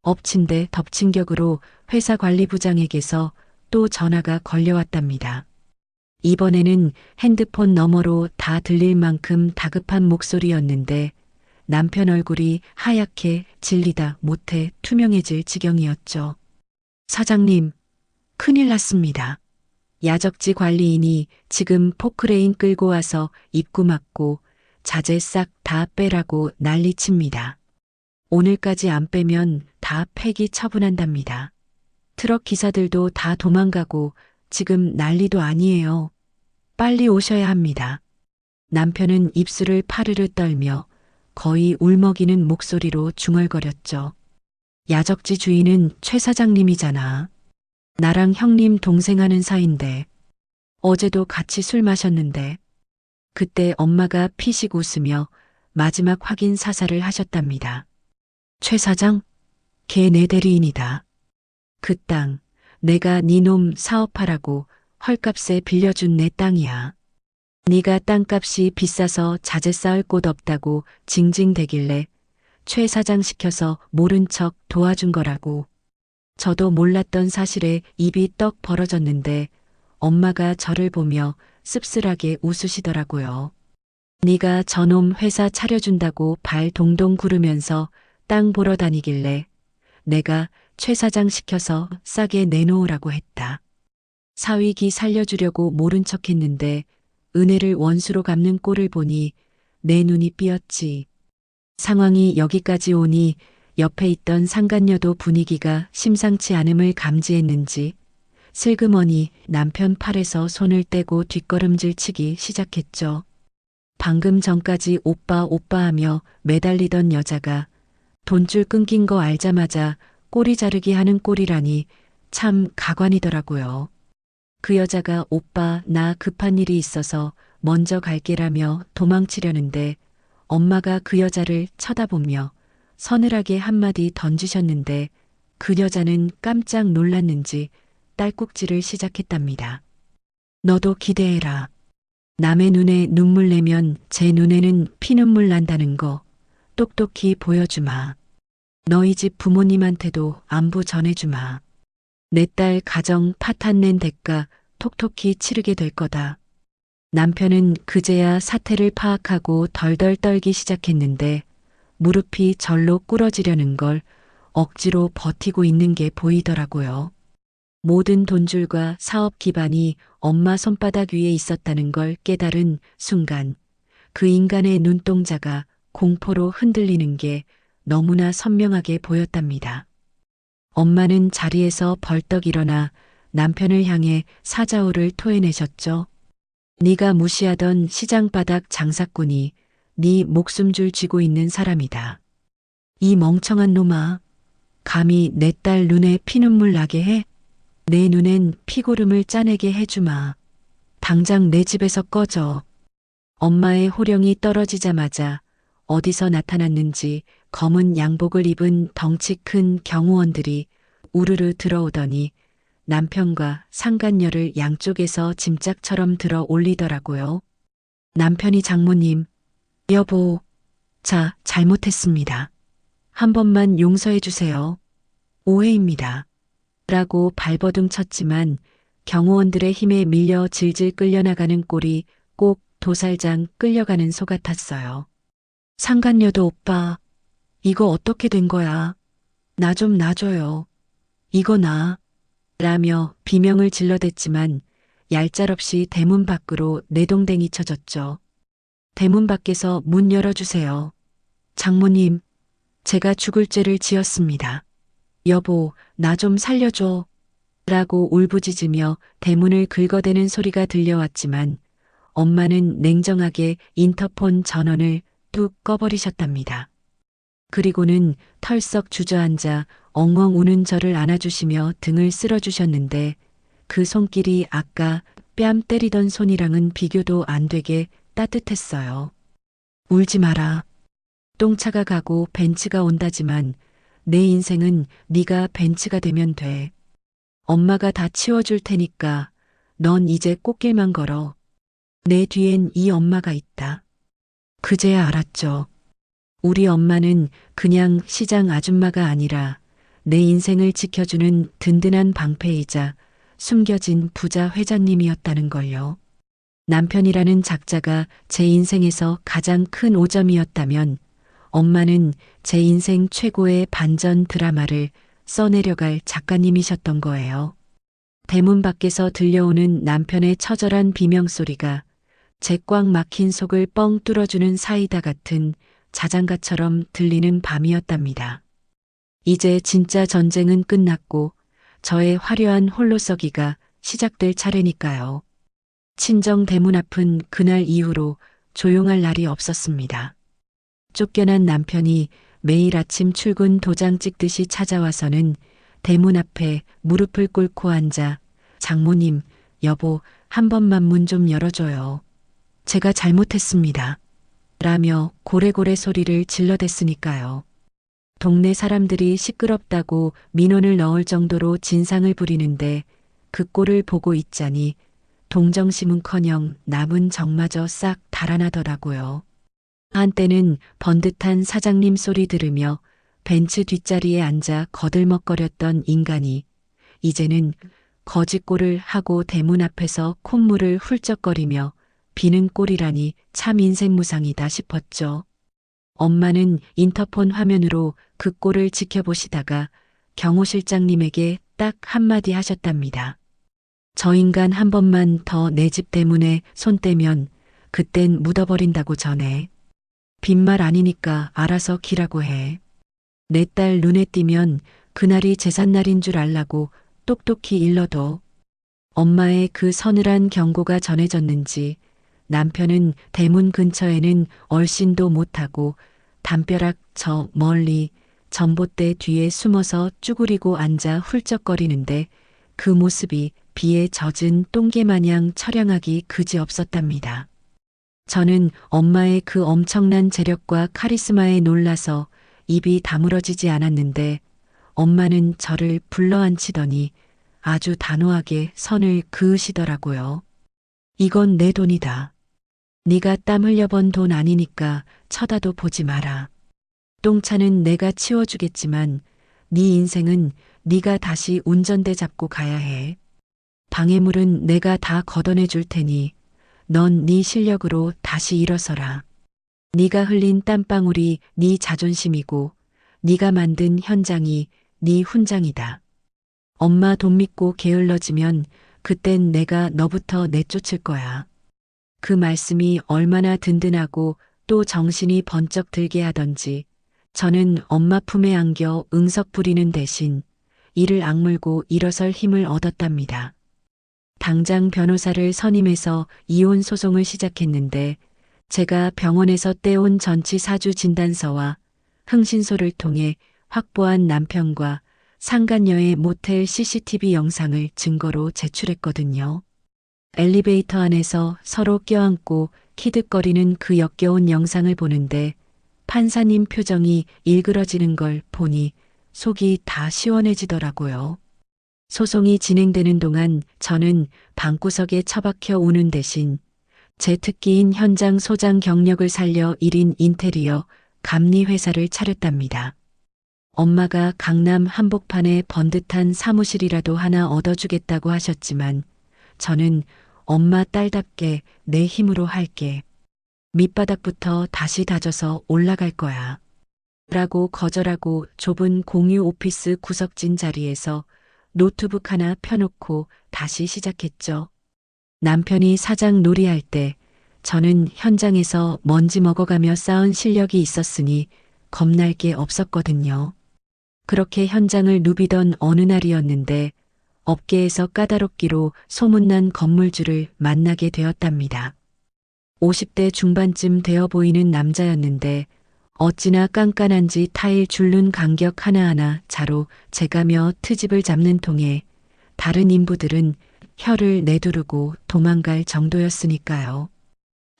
엎친 데 덮친 격으로 회사 관리부장에게서 또 전화가 걸려왔답니다. 이번에는 핸드폰 너머로 다 들릴 만큼 다급한 목소리였는데 남편 얼굴이 하얗게 질리다 못해 투명해질 지경이었죠. 사장님, 큰일 났습니다. 야적지 관리인이 지금 포크레인 끌고 와서 입구 막고 자재 싹 다 빼라고 난리칩니다. 오늘까지 안 빼면 다 폐기 처분한답니다. 트럭 기사들도 다 도망가고 지금 난리도 아니에요. 빨리 오셔야 합니다. 남편은 입술을 파르르 떨며 거의 울먹이는 목소리로 중얼거렸죠. 야적지 주인은 최 사장님이잖아. 나랑 형님 동생 하는 사이인데 어제도 같이 술 마셨는데. 그때 엄마가 피식 웃으며 마지막 확인 사살을 하셨답니다. 최 사장? 걔 내 대리인이다. 그 땅 내가 니놈 사업하라고 헐값에 빌려준 내 땅이야. 네가 땅값이 비싸서 자재 쌓을 곳 없다고 징징대길래 최 사장 시켜서 모른 척 도와준 거라고. 저도 몰랐던 사실에 입이 떡 벌어졌는데 엄마가 저를 보며 씁쓸하게 웃으시더라고요. 네가 저놈 회사 차려준다고 발 동동 구르면서 땅 보러 다니길래 내가 최 사장 시켜서 싸게 내놓으라고 했다. 사위기 살려주려고 모른 척 했는데 은혜를 원수로 갚는 꼴을 보니 내 눈이 삐었지. 상황이 여기까지 오니 옆에 있던 상간녀도 분위기가 심상치 않음을 감지했는지 슬그머니 남편 팔에서 손을 떼고 뒷걸음질 치기 시작했죠. 방금 전까지 오빠 오빠 하며 매달리던 여자가 돈줄 끊긴 거 알자마자 꼬리 자르기 하는 꼴이라니 참 가관이더라고요. 그 여자가 오빠 나 급한 일이 있어서 먼저 갈게라며 도망치려는데 엄마가 그 여자를 쳐다보며 서늘하게 한마디 던지셨는데 그 여자는 깜짝 놀랐는지 딸꾹질을 시작했답니다. 너도 기대해라. 남의 눈에 눈물 내면 제 눈에는 피눈물 난다는 거 똑똑히 보여주마. 너희 집 부모님한테도 안부 전해주마. 내 딸 가정 파탄 낸 대가 톡톡히 치르게 될 거다. 남편은 그제야 사태를 파악하고 덜덜 떨기 시작했는데 무릎이 절로 꿇어지려는 걸 억지로 버티고 있는 게 보이더라고요. 모든 돈줄과 사업 기반이 엄마 손바닥 위에 있었다는 걸 깨달은 순간 그 인간의 눈동자가 공포로 흔들리는 게 너무나 선명하게 보였답니다. 엄마는 자리에서 벌떡 일어나 남편을 향해 사자우를 토해내셨죠. 네가 무시하던 시장바닥 장사꾼이 네 목숨줄 쥐고 있는 사람이다. 이 멍청한 놈아, 감히 내 딸 눈에 피눈물 나게 해? 내 눈엔 피고름을 짜내게 해주마. 당장 내 집에서 꺼져. 엄마의 호령이 떨어지자마자 어디서 나타났는지 검은 양복을 입은 덩치 큰 경호원들이 우르르 들어오더니 남편과 상간녀를 양쪽에서 짐짝처럼 들어 올리더라고요. 남편이 장모님, 여보, 자, 잘못했습니다. 한 번만 용서해 주세요. 오해입니다. 라고 발버둥 쳤지만 경호원들의 힘에 밀려 질질 끌려나가는 꼴이 꼭 도살장 끌려가는 소 같았어요. 상간녀도 오빠, 이거 어떻게 된 거야? 나 좀 놔줘요. 이거 나. 라며 비명을 질러댔지만 얄짤없이 대문 밖으로 내동댕이 쳐졌죠. 대문 밖에서 문 열어주세요. 장모님, 제가 죽을 죄를 지었습니다. 여보, 나 좀 살려줘. 라고 울부짖으며 대문을 긁어대는 소리가 들려왔지만 엄마는 냉정하게 인터폰 전원을 뚝 꺼버리셨답니다. 그리고는 털썩 주저앉아 엉엉 우는 저를 안아주시며 등을 쓸어주셨는데 그 손길이 아까 뺨 때리던 손이랑은 비교도 안 되게 따뜻했어요. 울지 마라. 똥차가 가고 벤츠가 온다지만 내 인생은 네가 벤츠가 되면 돼. 엄마가 다 치워줄 테니까 넌 이제 꽃길만 걸어. 내 뒤엔 이 엄마가 있다. 그제야 알았죠. 우리 엄마는 그냥 시장 아줌마가 아니라 내 인생을 지켜주는 든든한 방패이자 숨겨진 부자 회장님이었다는 걸요. 남편이라는 작자가 제 인생에서 가장 큰 오점이었다면 엄마는 제 인생 최고의 반전 드라마를 써내려갈 작가님이셨던 거예요. 대문 밖에서 들려오는 남편의 처절한 비명소리가 제 꽉 막힌 속을 뻥 뚫어주는 사이다 같은 자장가처럼 들리는 밤이었답니다. 이제 진짜 전쟁은 끝났고 저의 화려한 홀로서기가 시작될 차례니까요. 친정 대문 앞은 그날 이후로 조용할 날이 없었습니다. 쫓겨난 남편이 매일 아침 출근 도장 찍듯이 찾아와서는 대문 앞에 무릎을 꿇고 앉아 장모님, 여보, 한 번만 문 좀 열어줘요. 제가 잘못했습니다. 라며 고래고래 소리를 질러댔으니까요. 동네 사람들이 시끄럽다고 민원을 넣을 정도로 진상을 부리는데 그 꼴을 보고 있자니 동정심은커녕 남은 정마저 싹 달아나더라고요. 한때는 번듯한 사장님 소리 들으며 벤츠 뒷자리에 앉아 거들먹거렸던 인간이 이제는 거짓골을 하고 대문 앞에서 콧물을 훌쩍거리며 비는 꼴이라니 참 인생무상이다 싶었죠. 엄마는 인터폰 화면으로 그 꼴을 지켜보시다가 경호 실장님에게 딱 한마디 하셨답니다. 저 인간 한 번만 더 내 집 대문에 손 떼면 그땐 묻어버린다고 전해. 빈말 아니니까 알아서 기라고 해. 내 딸 눈에 띄면 그날이 제삿날인 줄 알라고 똑똑히 일러둬. 엄마의 그 서늘한 경고가 전해졌는지 남편은 대문 근처에는 얼씬도 못하고 담벼락 저 멀리 전봇대 뒤에 숨어서 쭈그리고 앉아 훌쩍거리는데 그 모습이 비에 젖은 똥개마냥 처량하기 그지없었답니다. 저는 엄마의 그 엄청난 재력과 카리스마에 놀라서 입이 다물어지지 않았는데 엄마는 저를 불러앉히더니 아주 단호하게 선을 그으시더라고요. 이건 내 돈이다. 네가 땀 흘려번 돈 아니니까 쳐다도 보지 마라. 똥차는 내가 치워주겠지만 네 인생은 네가 다시 운전대 잡고 가야 해. 방해물은 내가 다 걷어내 줄 테니 넌 네 실력으로 다시 일어서라. 네가 흘린 땀방울이 네 자존심이고 네가 만든 현장이 네 훈장이다. 엄마 돈 믿고 게을러지면 그땐 내가 너부터 내쫓을 거야. 그 말씀이 얼마나 든든하고 또 정신이 번쩍 들게 하던지 저는 엄마 품에 안겨 응석 부리는 대신 이를 악물고 일어설 힘을 얻었답니다. 당장 변호사를 선임해서 이혼 소송을 시작했는데 제가 병원에서 떼온 전치 사주 진단서와 흥신소를 통해 확보한 남편과 상간녀의 모텔 CCTV 영상을 증거로 제출했거든요. 엘리베이터 안에서 서로 껴안고 키득거리는 그 역겨운 영상을 보는데 판사님 표정이 일그러지는 걸 보니 속이 다 시원해지더라고요. 소송이 진행되는 동안 저는 방구석에 처박혀 우는 대신 제 특기인 현장 소장 경력을 살려 1인 인테리어 감리 회사를 차렸답니다. 엄마가 강남 한복판에 번듯한 사무실이라도 하나 얻어주겠다고 하셨지만 저는 엄마 딸답게 내 힘으로 할게. 밑바닥부터 다시 다져서 올라갈 거야. 라고 거절하고 좁은 공유 오피스 구석진 자리에서 노트북 하나 펴놓고 다시 시작했죠. 남편이 사장 놀이할 때 저는 현장에서 먼지 먹어가며 쌓은 실력이 있었으니 겁날 게 없었거든요. 그렇게 현장을 누비던 어느 날이었는데 업계에서 까다롭기로 소문난 건물주를 만나게 되었답니다. 50대 중반쯤 되어 보이는 남자였는데 어찌나 깐깐한지 타일 줄눈 간격 하나하나 자로 재가며 트집을 잡는 통에 다른 인부들은 혀를 내두르고 도망갈 정도였으니까요.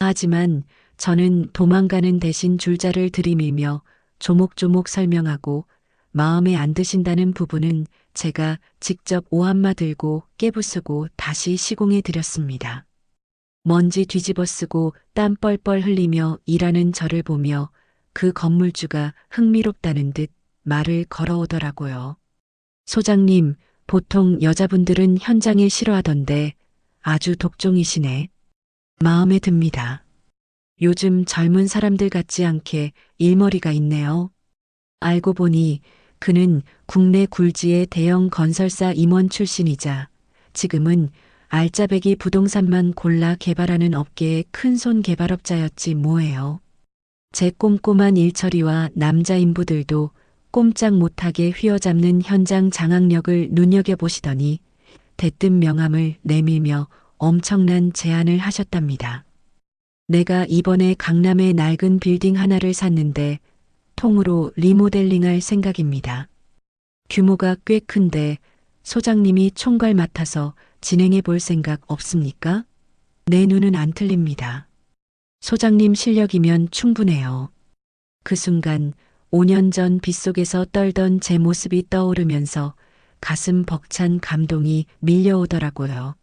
하지만 저는 도망가는 대신 줄자를 들이밀며 조목조목 설명하고 마음에 안 드신다는 부분은 제가 직접 오한마 들고 깨부수고 다시 시공해 드렸습니다. 먼지 뒤집어 쓰고 땀 뻘뻘 흘리며 일하는 저를 보며 그 건물주가 흥미롭다는 듯 말을 걸어오더라고요. 소장님, 보통 여자분들은 현장일 싫어하던데 아주 독종이시네. 마음에 듭니다. 요즘 젊은 사람들 같지 않게 일머리가 있네요. 알고 보니 그는 국내 굴지의 대형 건설사 임원 출신이자 지금은 알짜배기 부동산만 골라 개발하는 업계의 큰손 개발업자였지 뭐예요. 제 꼼꼼한 일처리와 남자 인부들도 꼼짝 못하게 휘어잡는 현장 장악력을 눈여겨보시더니 대뜸 명함을 내밀며 엄청난 제안을 하셨답니다. 내가 이번에 강남에 낡은 빌딩 하나를 샀는데 통으로 리모델링할 생각입니다. 규모가 꽤 큰데 소장님이 총괄 맡아서 진행해 볼 생각 없습니까? 내 눈은 안 틀립니다. 소장님 실력이면 충분해요. 그 순간 5년 전 빗속에서 떨던 제 모습이 떠오르면서 가슴 벅찬 감동이 밀려오더라고요.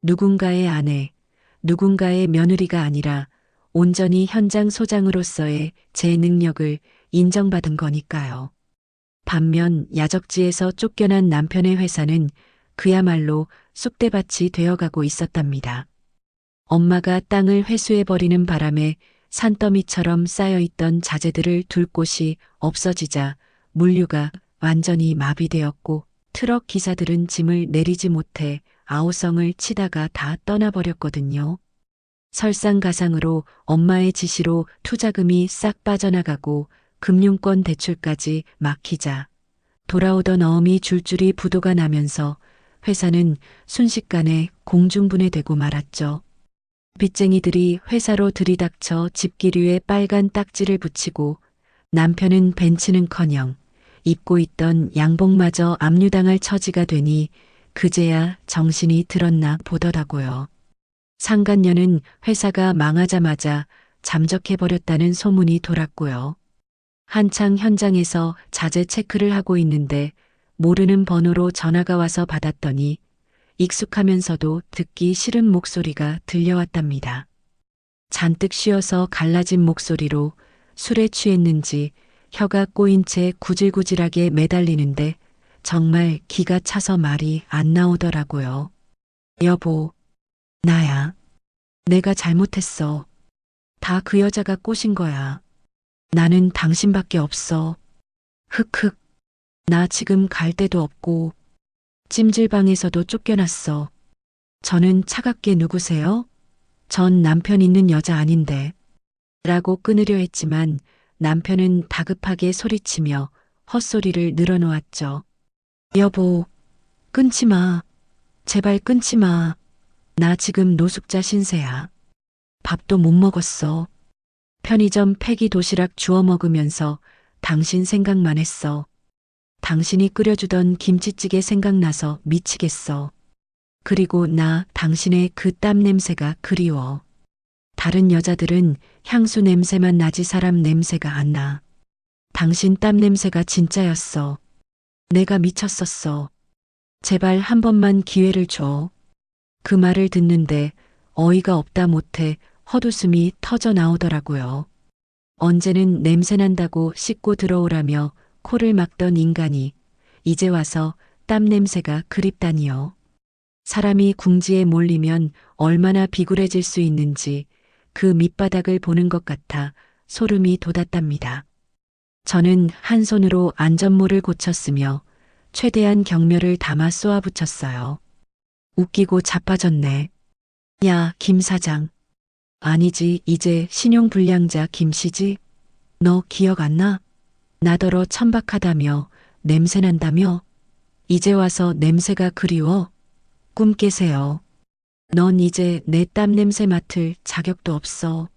누군가의 아내, 누군가의 며느리가 아니라 온전히 현장 소장으로서의 제 능력을 인정받은 거니까요. 반면 야적지에서 쫓겨난 남편의 회사는 그야말로 쑥대밭이 되어가고 있었답니다. 엄마가 땅을 회수해버리는 바람에 산더미처럼 쌓여있던 자재들을 둘 곳이 없어지자 물류가 완전히 마비되었고 트럭 기사들은 짐을 내리지 못해 아우성을 치다가 다 떠나버렸거든요. 설상가상으로 엄마의 지시로 투자금이 싹 빠져나가고 금융권 대출까지 막히자 돌아오던 어음이 줄줄이 부도가 나면서 회사는 순식간에 공중분해되고 말았죠. 빚쟁이들이 회사로 들이닥쳐 집기류에 빨간 딱지를 붙이고 남편은 벤츠는커녕 입고 있던 양복마저 압류당할 처지가 되니 그제야 정신이 들었나 보더라고요. 상간녀는 회사가 망하자마자 잠적해버렸다는 소문이 돌았고요. 한창 현장에서 자재 체크를 하고 있는데 모르는 번호로 전화가 와서 받았더니 익숙하면서도 듣기 싫은 목소리가 들려왔답니다. 잔뜩 쉬어서 갈라진 목소리로 술에 취했는지 혀가 꼬인 채 구질구질하게 매달리는데 정말 기가 차서 말이 안 나오더라고요. 여보, 나야. 내가 잘못했어. 다 그 여자가 꼬신 거야. 나는 당신밖에 없어. 흑흑. 나 지금 갈 데도 없고 찜질방에서도 쫓겨났어. 저는 차갑게 누구세요? 전 남편 있는 여자 아닌데. 라고 끊으려 했지만 남편은 다급하게 소리치며 헛소리를 늘어놓았죠. 여보, 끊지 마. 제발 끊지 마. 나 지금 노숙자 신세야. 밥도 못 먹었어. 편의점 폐기 도시락 주워 먹으면서 당신 생각만 했어. 당신이 끓여주던 김치찌개 생각나서 미치겠어. 그리고 나 당신의 그 땀 냄새가 그리워. 다른 여자들은 향수 냄새만 나지 사람 냄새가 안 나. 당신 땀 냄새가 진짜였어. 내가 미쳤었어. 제발 한 번만 기회를 줘. 그 말을 듣는데 어이가 없다 못해 헛웃음이 터져 나오더라고요. 언제는 냄새난다고 씻고 들어오라며 코를 막던 인간이 이제 와서 땀 냄새가 그립다니요. 사람이 궁지에 몰리면 얼마나 비굴해질 수 있는지 그 밑바닥을 보는 것 같아 소름이 돋았답니다. 저는 한 손으로 안전모를 고쳤으며 최대한 경멸을 담아 쏘아붙였어요. 웃기고 자빠졌네. 야, 김 사장. 아니지, 이제 신용불량자 김씨지? 너 기억 안 나? 나더러 천박하다며 냄새난다며? 이제 와서 냄새가 그리워? 꿈 깨세요. 넌 이제 내 땀 냄새 맡을 자격도 없어.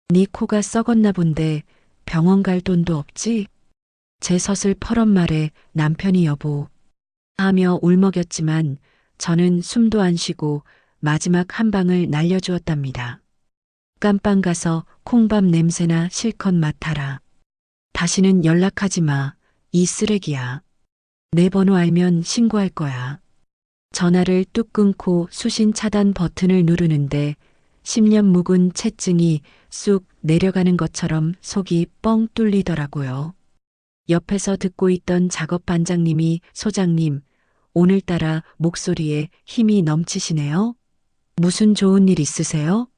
네 코가 썩었나 본데 병원 갈 돈도 없지? 제 서슬퍼런 말에 남편이 여보 하며 울먹였지만 저는 숨도 안 쉬고 마지막 한 방을 날려주었답니다. 깜빵 가서 콩밥 냄새나 실컷 맡아라. 다시는 연락하지 마. 이 쓰레기야. 내 번호 알면 신고할 거야. 전화를 뚝 끊고 수신 차단 버튼을 누르는데 10년 묵은 채증이 쑥 내려가는 것처럼 속이 뻥 뚫리더라고요. 옆에서 듣고 있던 작업 반장님이 소장님, 오늘따라 목소리에 힘이 넘치시네요. 무슨 좋은 일 있으세요?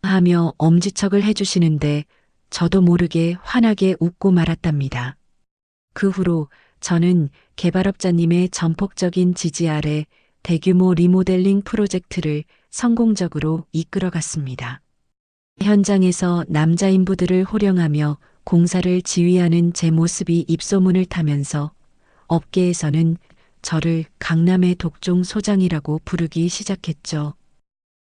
하며 엄지척을 해주시는데 저도 모르게 환하게 웃고 말았답니다. 그 후로 저는 개발업자님의 전폭적인 지지 아래 대규모 리모델링 프로젝트를 성공적으로 이끌어갔습니다. 현장에서 남자 인부들을 호령하며 공사를 지휘하는 제 모습이 입소문을 타면서 업계에서는 저를 강남의 독종 소장이라고 부르기 시작했죠.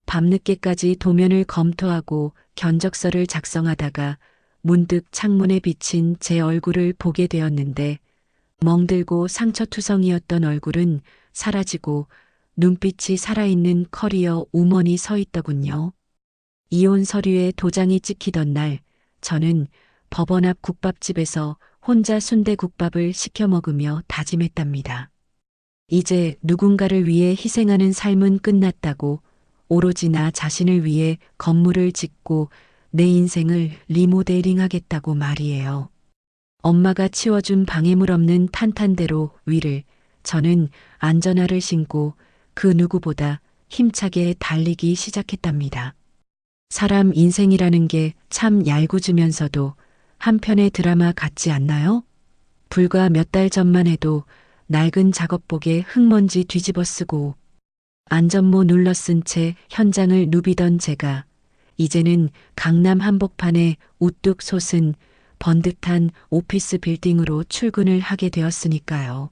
밤늦게까지 도면을 검토하고 견적서를 작성하다가 문득 창문에 비친 제 얼굴을 보게 되었는데 멍들고 상처투성이었던 얼굴은 사라지고 눈빛이 살아있는 커리어 우먼이 서 있더군요. 이혼 서류에 도장이 찍히던 날 저는 법원 앞 국밥집에서 혼자 순대국밥을 시켜 먹으며 다짐했답니다. 이제 누군가를 위해 희생하는 삶은 끝났다고 오로지 나 자신을 위해 건물을 짓고 내 인생을 리모델링하겠다고 말이에요. 엄마가 치워준 방해물 없는 탄탄대로 위를 저는 안전화를 신고 그 누구보다 힘차게 달리기 시작했답니다. 사람 인생이라는 게 참 얄궂으면서도 한편의 드라마 같지 않나요? 불과 몇 달 전만 해도 낡은 작업복에 흙먼지 뒤집어 쓰고 안전모 눌러 쓴 채 현장을 누비던 제가 이제는 강남 한복판에 우뚝 솟은 번듯한 오피스 빌딩으로 출근을 하게 되었으니까요.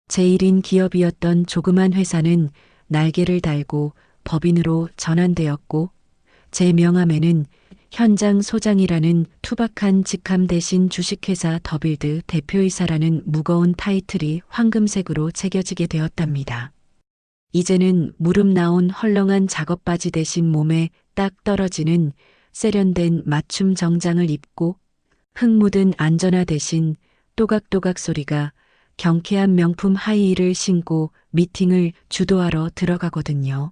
제1인 기업이었던 조그만 회사는 날개를 달고 법인으로 전환되었고 제 명함에는 현장 소장이라는 투박한 직함 대신 주식회사 더빌드 대표이사라는 무거운 타이틀이 황금색으로 새겨지게 되었답니다. 이제는 무릎 나온 헐렁한 작업 바지 대신 몸에 딱 떨어지는 세련된 맞춤 정장을 입고 흙 묻은 안전화 대신 또각또각 소리가 경쾌한 명품 하이힐을 신고 미팅을 주도하러 들어가거든요.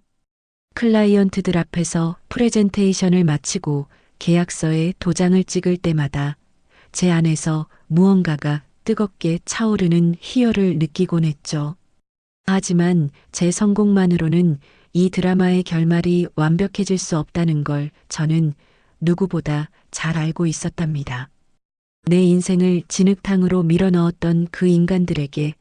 클라이언트들 앞에서 프레젠테이션을 마치고 계약서에 도장을 찍을 때마다 제 안에서 무언가가 뜨겁게 차오르는 희열을 느끼곤 했죠. 하지만 제 성공만으로는 이 드라마의 결말이 완벽해질 수 없다는 걸 저는 누구보다 잘 알고 있었답니다. 내 인생을 진흙탕으로 밀어넣었던 그 인간들에게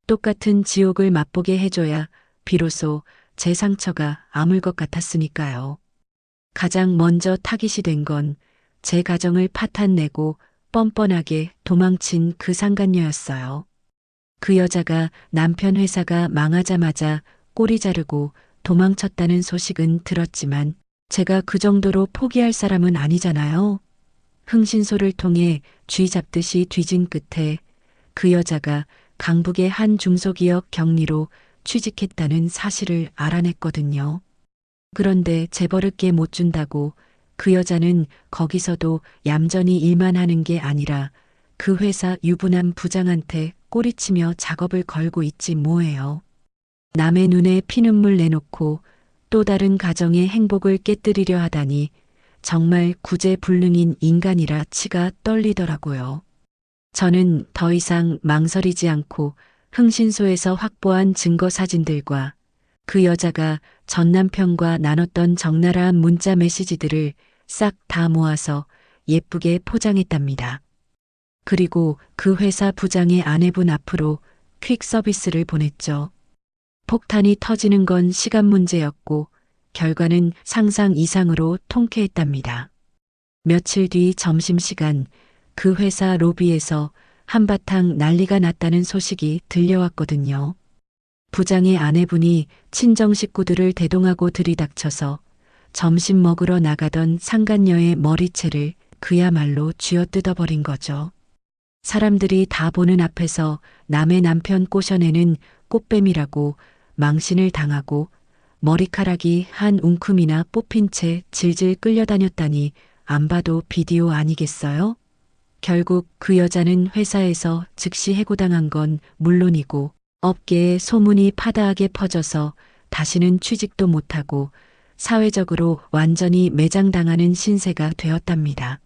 똑같은 지옥을 맛보게 해줘야 비로소 제 상처가 아물 것 같았으니까요. 가장 먼저 타깃이 된 건 제 가정을 파탄내고 뻔뻔하게 도망친 그 상간녀였어요. 그 여자가 남편 회사가 망하자마자 꼬리 자르고 도망쳤다는 소식은 들었지만 제가 그 정도로 포기할 사람은 아니잖아요. 흥신소를 통해 쥐 잡듯이 뒤진 끝에 그 여자가 강북의 한 중소기업 경리로 취직했다는 사실을 알아냈거든요. 그런데 재벌에게 못 준다고 그 여자는 거기서도 얌전히 일만 하는 게 아니라 그 회사 유부남 부장한테 꼬리치며 작업을 걸고 있지 뭐예요. 남의 눈에 피눈물 내놓고 또 다른 가정의 행복을 깨뜨리려 하다니 정말 구제불능인 인간이라 치가 떨리더라고요. 저는 더 이상 망설이지 않고 흥신소에서 확보한 증거 사진들과 그 여자가 전 남편과 나눴던 적나라한 문자 메시지들을 싹 다 모아서 예쁘게 포장했답니다. 그리고 그 회사 부장의 아내분 앞으로 퀵 서비스를 보냈죠. 폭탄이 터지는 건 시간 문제였고 결과는 상상 이상으로 통쾌했답니다. 며칠 뒤 점심시간 그 회사 로비에서 한바탕 난리가 났다는 소식이 들려왔거든요. 부장의 아내분이 친정 식구들을 대동하고 들이닥쳐서 점심 먹으러 나가던 상간녀의 머리채를 그야말로 쥐어뜯어버린 거죠. 사람들이 다 보는 앞에서 남의 남편 꼬셔내는 꽃뱀이라고 망신을 당하고 머리카락이 한 움큼이나 뽑힌 채 질질 끌려다녔다니 안 봐도 비디오 아니겠어요? 결국 그 여자는 회사에서 즉시 해고당한 건 물론이고 업계에 소문이 파다하게 퍼져서 다시는 취직도 못하고 사회적으로 완전히 매장당하는 신세가 되었답니다.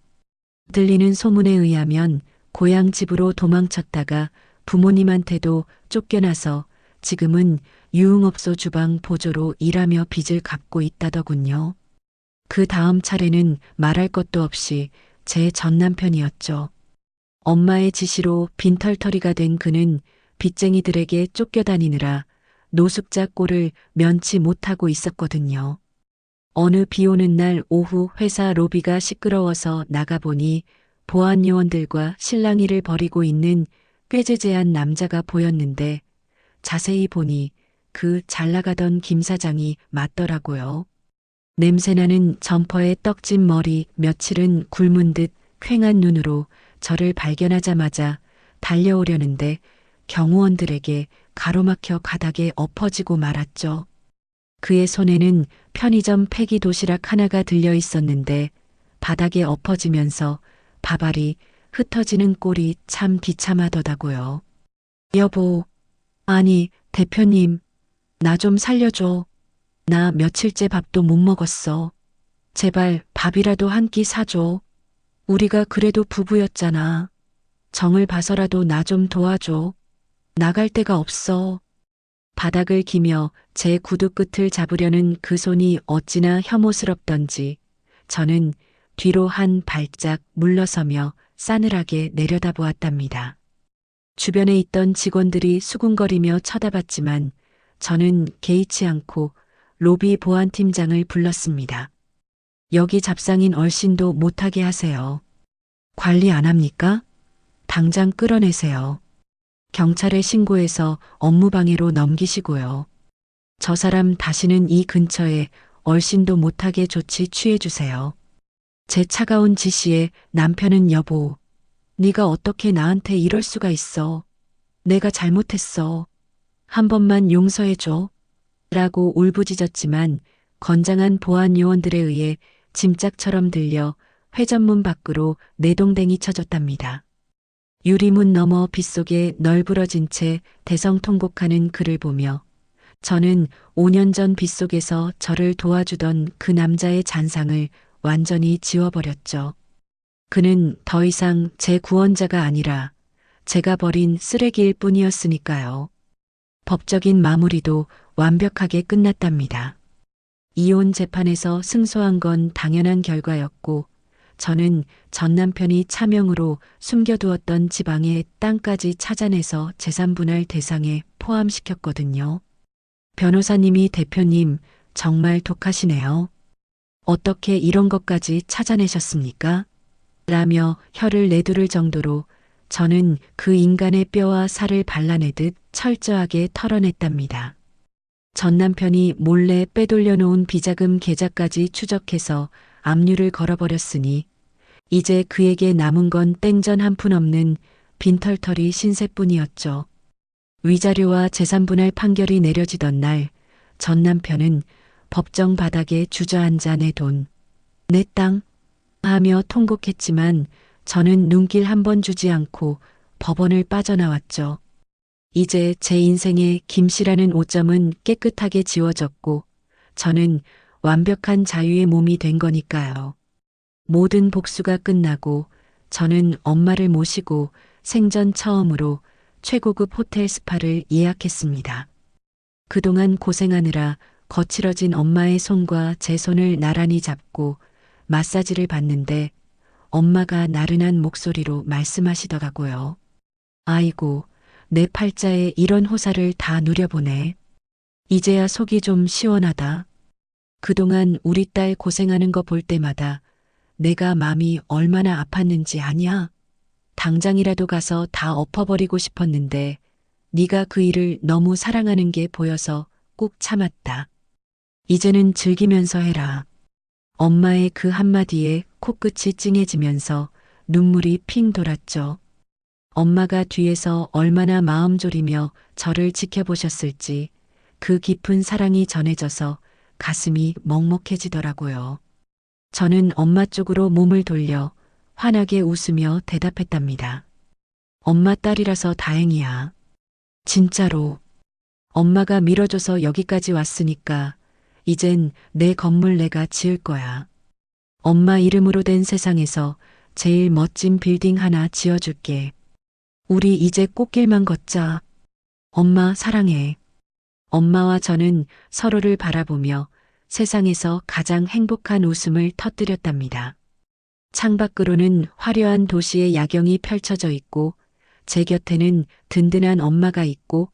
들리는 소문에 의하면 고향 집으로 도망쳤다가 부모님한테도 쫓겨나서 지금은 유흥업소 주방 보조로 일하며 빚을 갚고 있다더군요. 그 다음 차례는 말할 것도 없이 제 전남편이었죠. 엄마의 지시로 빈털터리가 된 그는 빚쟁이들에게 쫓겨다니느라 노숙자 꼴을 면치 못하고 있었거든요. 어느 비 오는 날 오후 회사 로비가 시끄러워서 나가보니 보안 요원들과 실랑이를 벌이고 있는 꾀죄죄한 남자가 보였는데 자세히 보니 그 잘나가던 김 사장이 맞더라고요. 냄새나는 점퍼에 떡진 머리, 며칠은 굶은 듯 퀭한 눈으로 저를 발견하자마자 달려오려는데 경호원들에게 가로막혀 바닥에 엎어지고 말았죠. 그의 손에는 편의점 폐기 도시락 하나가 들려 있었는데 바닥에 엎어지면서 밥알이 흩어지는 꼴이 참 비참하더라고요. 여보, 아니, 대표님, 나 좀 살려줘. 나 며칠째 밥도 못 먹었어. 제발 밥이라도 한 끼 사줘. 우리가 그래도 부부였잖아. 정을 봐서라도 나 좀 도와줘. 나갈 데가 없어. 바닥을 기며 제 구두 끝을 잡으려는 그 손이 어찌나 혐오스럽던지 저는 뒤로 한 발짝 물러서며 싸늘하게 내려다보았답니다. 주변에 있던 직원들이 수군거리며 쳐다봤지만 저는 개의치 않고 로비 보안팀장을 불렀습니다. 여기 잡상인 얼씬도 못하게 하세요. 관리 안 합니까? 당장 끌어내세요. 경찰에 신고해서 업무방해로 넘기시고요. 저 사람 다시는 이 근처에 얼씬도 못하게 조치 취해주세요. 제 차가운 지시에 남편은 여보, 네가 어떻게 나한테 이럴 수가 있어. 내가 잘못했어. 한 번만 용서해줘. 라고 울부짖었지만 건장한 보안 요원들에 의해 짐짝처럼 들려 회전문 밖으로 내동댕이 쳐졌답니다. 유리문 너머 빗속에 널브러진 채 대성통곡하는 그를 보며 저는 5년 전 빗속에서 저를 도와주던 그 남자의 잔상을 완전히 지워버렸죠. 그는 더 이상 제 구원자가 아니라 제가 버린 쓰레기일 뿐이었으니까요. 법적인 마무리도 완벽하게 끝났답니다. 이혼 재판에서 승소한 건 당연한 결과였고 저는 전 남편이 차명으로 숨겨두었던 지방의 땅까지 찾아내서 재산분할 대상에 포함시켰거든요. 변호사님이 대표님 정말 독하시네요. 어떻게 이런 것까지 찾아내셨습니까? 라며 혀를 내두를 정도로 저는 그 인간의 뼈와 살을 발라내듯 철저하게 털어냈답니다. 전 남편이 몰래 빼돌려 놓은 비자금 계좌까지 추적해서 압류를 걸어버렸으니 이제 그에게 남은 건 땡전 한 푼 없는 빈털터리 신세뿐이었죠. 위자료와 재산분할 판결이 내려지던 날 전 남편은 법정 바닥에 주저앉아 내 돈, 내 땅 하며 통곡했지만 저는 눈길 한 번 주지 않고 법원을 빠져나왔죠. 이제 제 인생의 김씨라는 오점은 깨끗하게 지워졌고 저는 완벽한 자유의 몸이 된 거니까요. 모든 복수가 끝나고 저는 엄마를 모시고 생전 처음으로 최고급 호텔 스파를 예약했습니다. 그동안 고생하느라 거칠어진 엄마의 손과 제 손을 나란히 잡고 마사지를 받는데 엄마가 나른한 목소리로 말씀하시더라고요. 아이고, 내 팔자에 이런 호사를 다 누려보네. 이제야 속이 좀 시원하다. 그동안 우리 딸 고생하는 거 볼 때마다 내가 마음이 얼마나 아팠는지 아냐? 당장이라도 가서 다 엎어버리고 싶었는데 네가 그 일을 너무 사랑하는 게 보여서 꾹 참았다. 이제는 즐기면서 해라. 엄마의 그 한마디에 코끝이 찡해지면서 눈물이 핑 돌았죠. 엄마가 뒤에서 얼마나 마음 졸이며 저를 지켜보셨을지 그 깊은 사랑이 전해져서 가슴이 먹먹해지더라고요. 저는 엄마 쪽으로 몸을 돌려 환하게 웃으며 대답했답니다. 엄마 딸이라서 다행이야. 진짜로. 엄마가 밀어줘서 여기까지 왔으니까 이젠 내 건물 내가 지을 거야. 엄마 이름으로 된 세상에서 제일 멋진 빌딩 하나 지어줄게. 우리 이제 꽃길만 걷자. 엄마 사랑해. 엄마와 저는 서로를 바라보며 세상에서 가장 행복한 웃음을 터뜨렸답니다. 창밖으로는 화려한 도시의 야경이 펼쳐져 있고 제 곁에는 든든한 엄마가 있고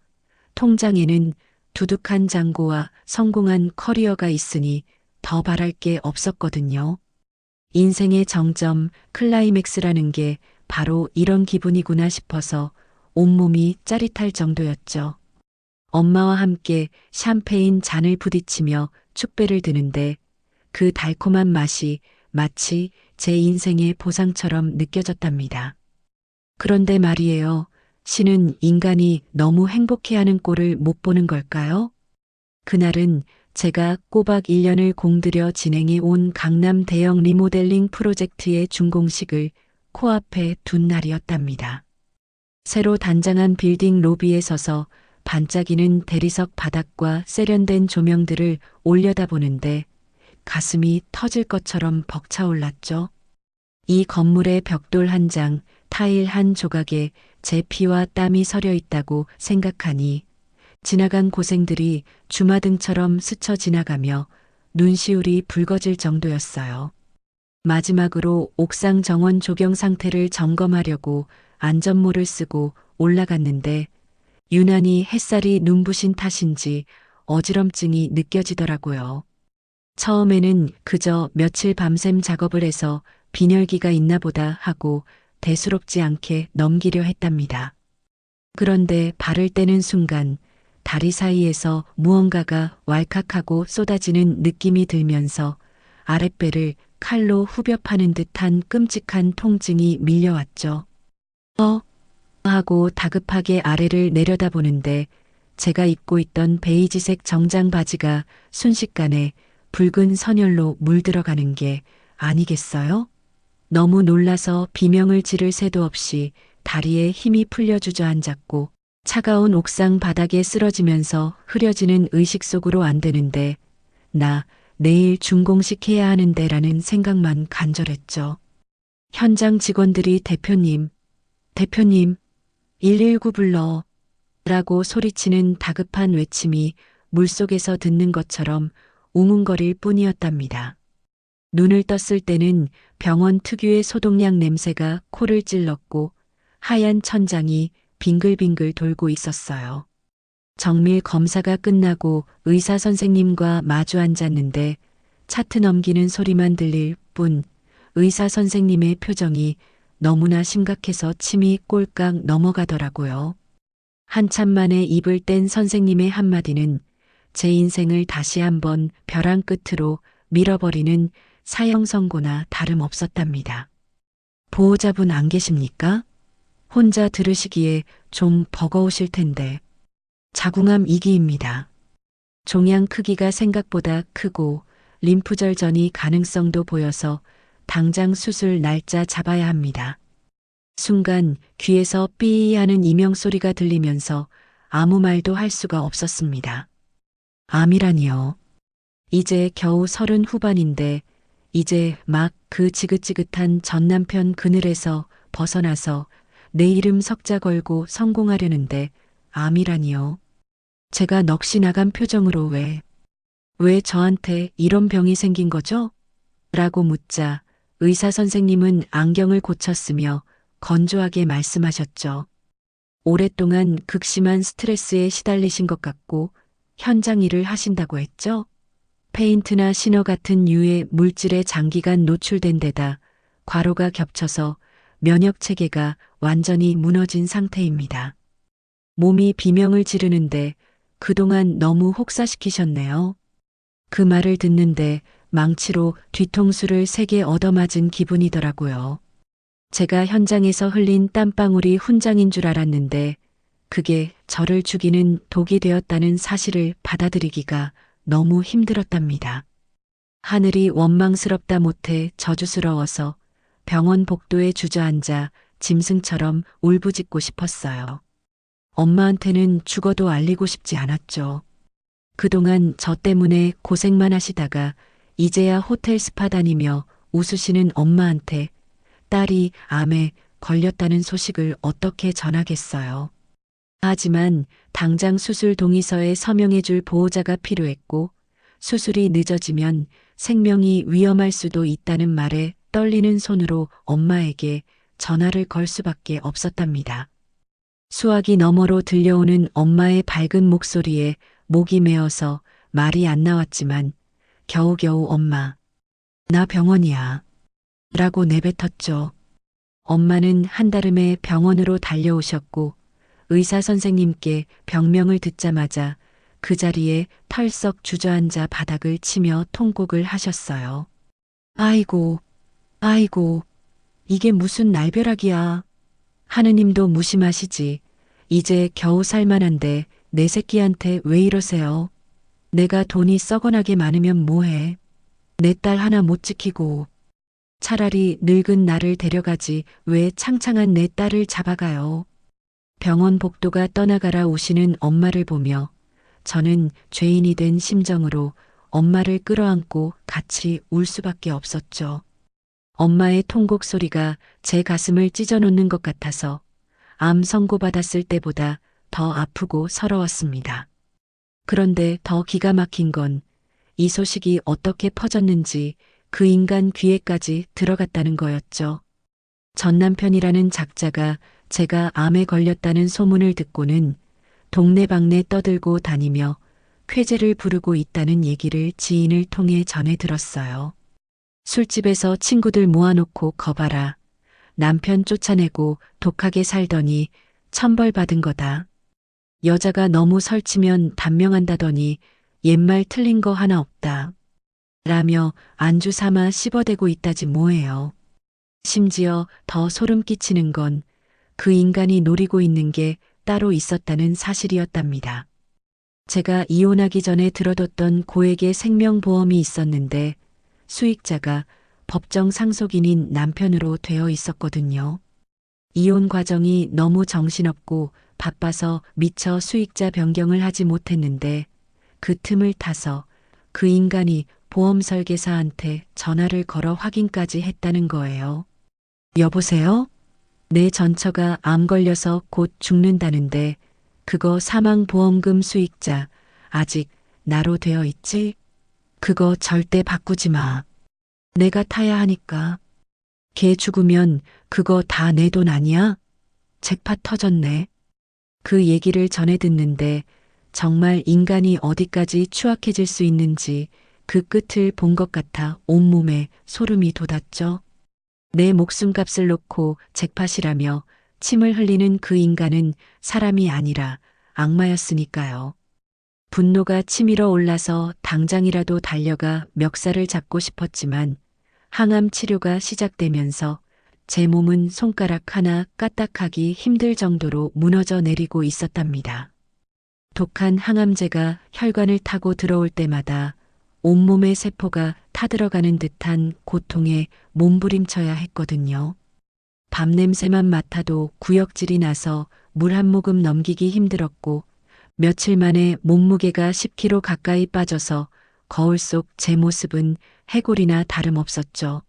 통장에는 두둑한 잔고와 성공한 커리어가 있으니 더 바랄 게 없었거든요. 인생의 정점, 클라이맥스라는 게 바로 이런 기분이구나 싶어서 온몸이 짜릿할 정도였죠. 엄마와 함께 샴페인 잔을 부딪히며 축배를 드는데 그 달콤한 맛이 마치 제 인생의 보상처럼 느껴졌답니다. 그런데 말이에요. 신은 인간이 너무 행복해하는 꼴을 못 보는 걸까요? 그날은 제가 꼬박 1년을 공들여 진행해 온 강남 대형 리모델링 프로젝트의 준공식을 코앞에 둔 날이었답니다. 새로 단장한 빌딩 로비에 서서 반짝이는 대리석 바닥과 세련된 조명들을 올려다보는데 가슴이 터질 것처럼 벅차올랐죠. 이 건물의 벽돌 한 장, 타일 한 조각에 제 피와 땀이 서려 있다고 생각하니 지나간 고생들이 주마등처럼 스쳐 지나가며 눈시울이 붉어질 정도였어요. 마지막으로 옥상 정원 조경 상태를 점검하려고 안전모를 쓰고 올라갔는데 유난히 햇살이 눈부신 탓인지 어지럼증이 느껴지더라고요. 처음에는 그저 며칠 밤샘 작업을 해서 빈혈기가 있나 보다 하고 대수롭지 않게 넘기려 했답니다. 그런데 발을 떼는 순간 다리 사이에서 무언가가 왈칵하고 쏟아지는 느낌이 들면서 아랫배를 칼로 후벼 파는 듯한 끔찍한 통증이 밀려왔죠. 하고 다급하게 아래를 내려다보는데 제가 입고 있던 베이지색 정장 바지가 순식간에 붉은 선혈로 물들어가는 게 아니겠어요? 너무 놀라서 비명을 지를 새도 없이 다리에 힘이 풀려 주저앉았고 차가운 옥상 바닥에 쓰러지면서 흐려지는 의식 속으로 안되는데 나 내일 준공식 해야 하는데 라는 생각만 간절했죠. 현장 직원들이 대표님 119 불러 라고 소리치는 다급한 외침이 물속에서 듣는 것처럼 웅웅거릴 뿐이었답니다. 눈을 떴을 때는 병원 특유의 소독약 냄새가 코를 찔렀고 하얀 천장이 빙글빙글 돌고 있었어요. 정밀 검사가 끝나고 의사 선생님과 마주 앉았는데 차트 넘기는 소리만 들릴 뿐 의사 선생님의 표정이 너무나 심각해서 침이 꼴깍 넘어가더라고요. 한참 만에 입을 뗀 선생님의 한마디는 제 인생을 다시 한번 벼랑 끝으로 밀어버리는 사형 선고나 다름없었답니다. 보호자분 안 계십니까? 혼자 들으시기에 좀 버거우실 텐데. 자궁암 2기입니다. 종양 크기가 생각보다 크고 림프절전이 가능성도 보여서 당장 수술 날짜 잡아야 합니다. 순간 귀에서 삐 하는 이명소리가 들리면서 아무 말도 할 수가 없었습니다. 암이라니요. 이제 겨우 30 후반인데 이제 막 그 지긋지긋한 전남편 그늘에서 벗어나서 내 이름 석자 걸고 성공하려는데 암이라니요. 제가 넋이 나간 표정으로 왜 저한테 이런 병이 생긴 거죠? 라고 묻자 의사 선생님은 안경을 고쳤으며 건조하게 말씀하셨죠. 오랫동안 극심한 스트레스에 시달리신 것 같고 현장 일을 하신다고 했죠? 페인트나 신어 같은 유해 물질에 장기간 노출된 데다 과로가 겹쳐서 면역 체계가 완전히 무너진 상태입니다. 몸이 비명을 지르는데 그동안 너무 혹사시키셨네요. 그 말을 듣는데 망치로 뒤통수를 세게 얻어맞은 기분이더라고요. 제가 현장에서 흘린 땀방울이 훈장인 줄 알았는데 그게 저를 죽이는 독이 되었다는 사실을 받아들이기가 너무 힘들었답니다. 하늘이 원망스럽다 못해 저주스러워서 병원 복도에 주저앉아 짐승처럼 울부짖고 싶었어요. 엄마한테는 죽어도 알리고 싶지 않았죠. 그동안 저 때문에 고생만 하시다가 이제야 호텔 스파 다니며 웃으시는 엄마한테 딸이 암에 걸렸다는 소식을 어떻게 전하겠어요. 하지만 당장 수술 동의서에 서명해 줄 보호자가 필요했고 수술이 늦어지면 생명이 위험할 수도 있다는 말에 떨리는 손으로 엄마에게 전화를 걸 수밖에 없었답니다. 수화기 너머로 들려오는 엄마의 밝은 목소리에 목이 메어서 말이 안 나왔지만 겨우겨우 엄마, 나 병원이야. 라고 내뱉었죠. 엄마는 한달음에 병원으로 달려오셨고 의사 선생님께 병명을 듣자마자 그 자리에 털썩 주저앉아 바닥을 치며 통곡을 하셨어요. 아이고, 아이고, 이게 무슨 날벼락이야. 하느님도 무심하시지. 이제 겨우 살만한데 내 새끼한테 왜 이러세요? 내가 돈이 썩어나게 많으면 뭐해. 내 딸 하나 못 지키고. 차라리 늙은 나를 데려가지 왜 창창한 내 딸을 잡아가요. 병원 복도가 떠나가라 우시는 엄마를 보며 저는 죄인이 된 심정으로 엄마를 끌어안고 같이 울 수밖에 없었죠. 엄마의 통곡 소리가 제 가슴을 찢어놓는 것 같아서 암 선고받았을 때보다 더 아프고 서러웠습니다. 그런데 더 기가 막힌 건 이 소식이 어떻게 퍼졌는지 그 인간 귀에까지 들어갔다는 거였죠. 전 남편이라는 작자가 제가 암에 걸렸다는 소문을 듣고는 동네방네 떠들고 다니며 쾌재를 부르고 있다는 얘기를 지인을 통해 전해 들었어요. 술집에서 친구들 모아놓고 거봐라. 남편 쫓아내고 독하게 살더니 천벌 받은 거다. 여자가 너무 설치면 단명한다더니 옛말 틀린 거 하나 없다. 라며 안주 삼아 씹어대고 있다지 뭐예요. 심지어 더 소름 끼치는 건 그 인간이 노리고 있는 게 따로 있었다는 사실이었답니다. 제가 이혼하기 전에 들어뒀던 고액의 생명보험이 있었는데 수익자가 법정 상속인인 남편으로 되어 있었거든요. 이혼 과정이 너무 정신없고 바빠서 미처 수익자 변경을 하지 못했는데 그 틈을 타서 그 인간이 보험 설계사한테 전화를 걸어 확인까지 했다는 거예요. 여보세요? 내 전처가 암 걸려서 곧 죽는다는데 그거 사망보험금 수익자 아직 나로 되어 있지? 그거 절대 바꾸지 마. 내가 타야 하니까. 걔 죽으면 그거 다 내 돈 아니야? 잭팟 터졌네. 그 얘기를 전해 듣는데 정말 인간이 어디까지 추악해질 수 있는지 그 끝을 본 것 같아 온몸에 소름이 돋았죠. 내 목숨값을 놓고 잭팟이라며 침을 흘리는 그 인간은 사람이 아니라 악마였으니까요. 분노가 치밀어 올라서 당장이라도 달려가 멱살을 잡고 싶었지만 항암 치료가 시작되면서 제 몸은 손가락 하나 까딱하기 힘들 정도로 무너져 내리고 있었답니다. 독한 항암제가 혈관을 타고 들어올 때마다 온몸의 세포가 타들어가는 듯한 고통에 몸부림쳐야 했거든요. 밤 냄새만 맡아도 구역질이 나서 물 한 모금 넘기기 힘들었고 며칠 만에 몸무게가 10kg 가까이 빠져서 거울 속 제 모습은 해골이나 다름없었죠.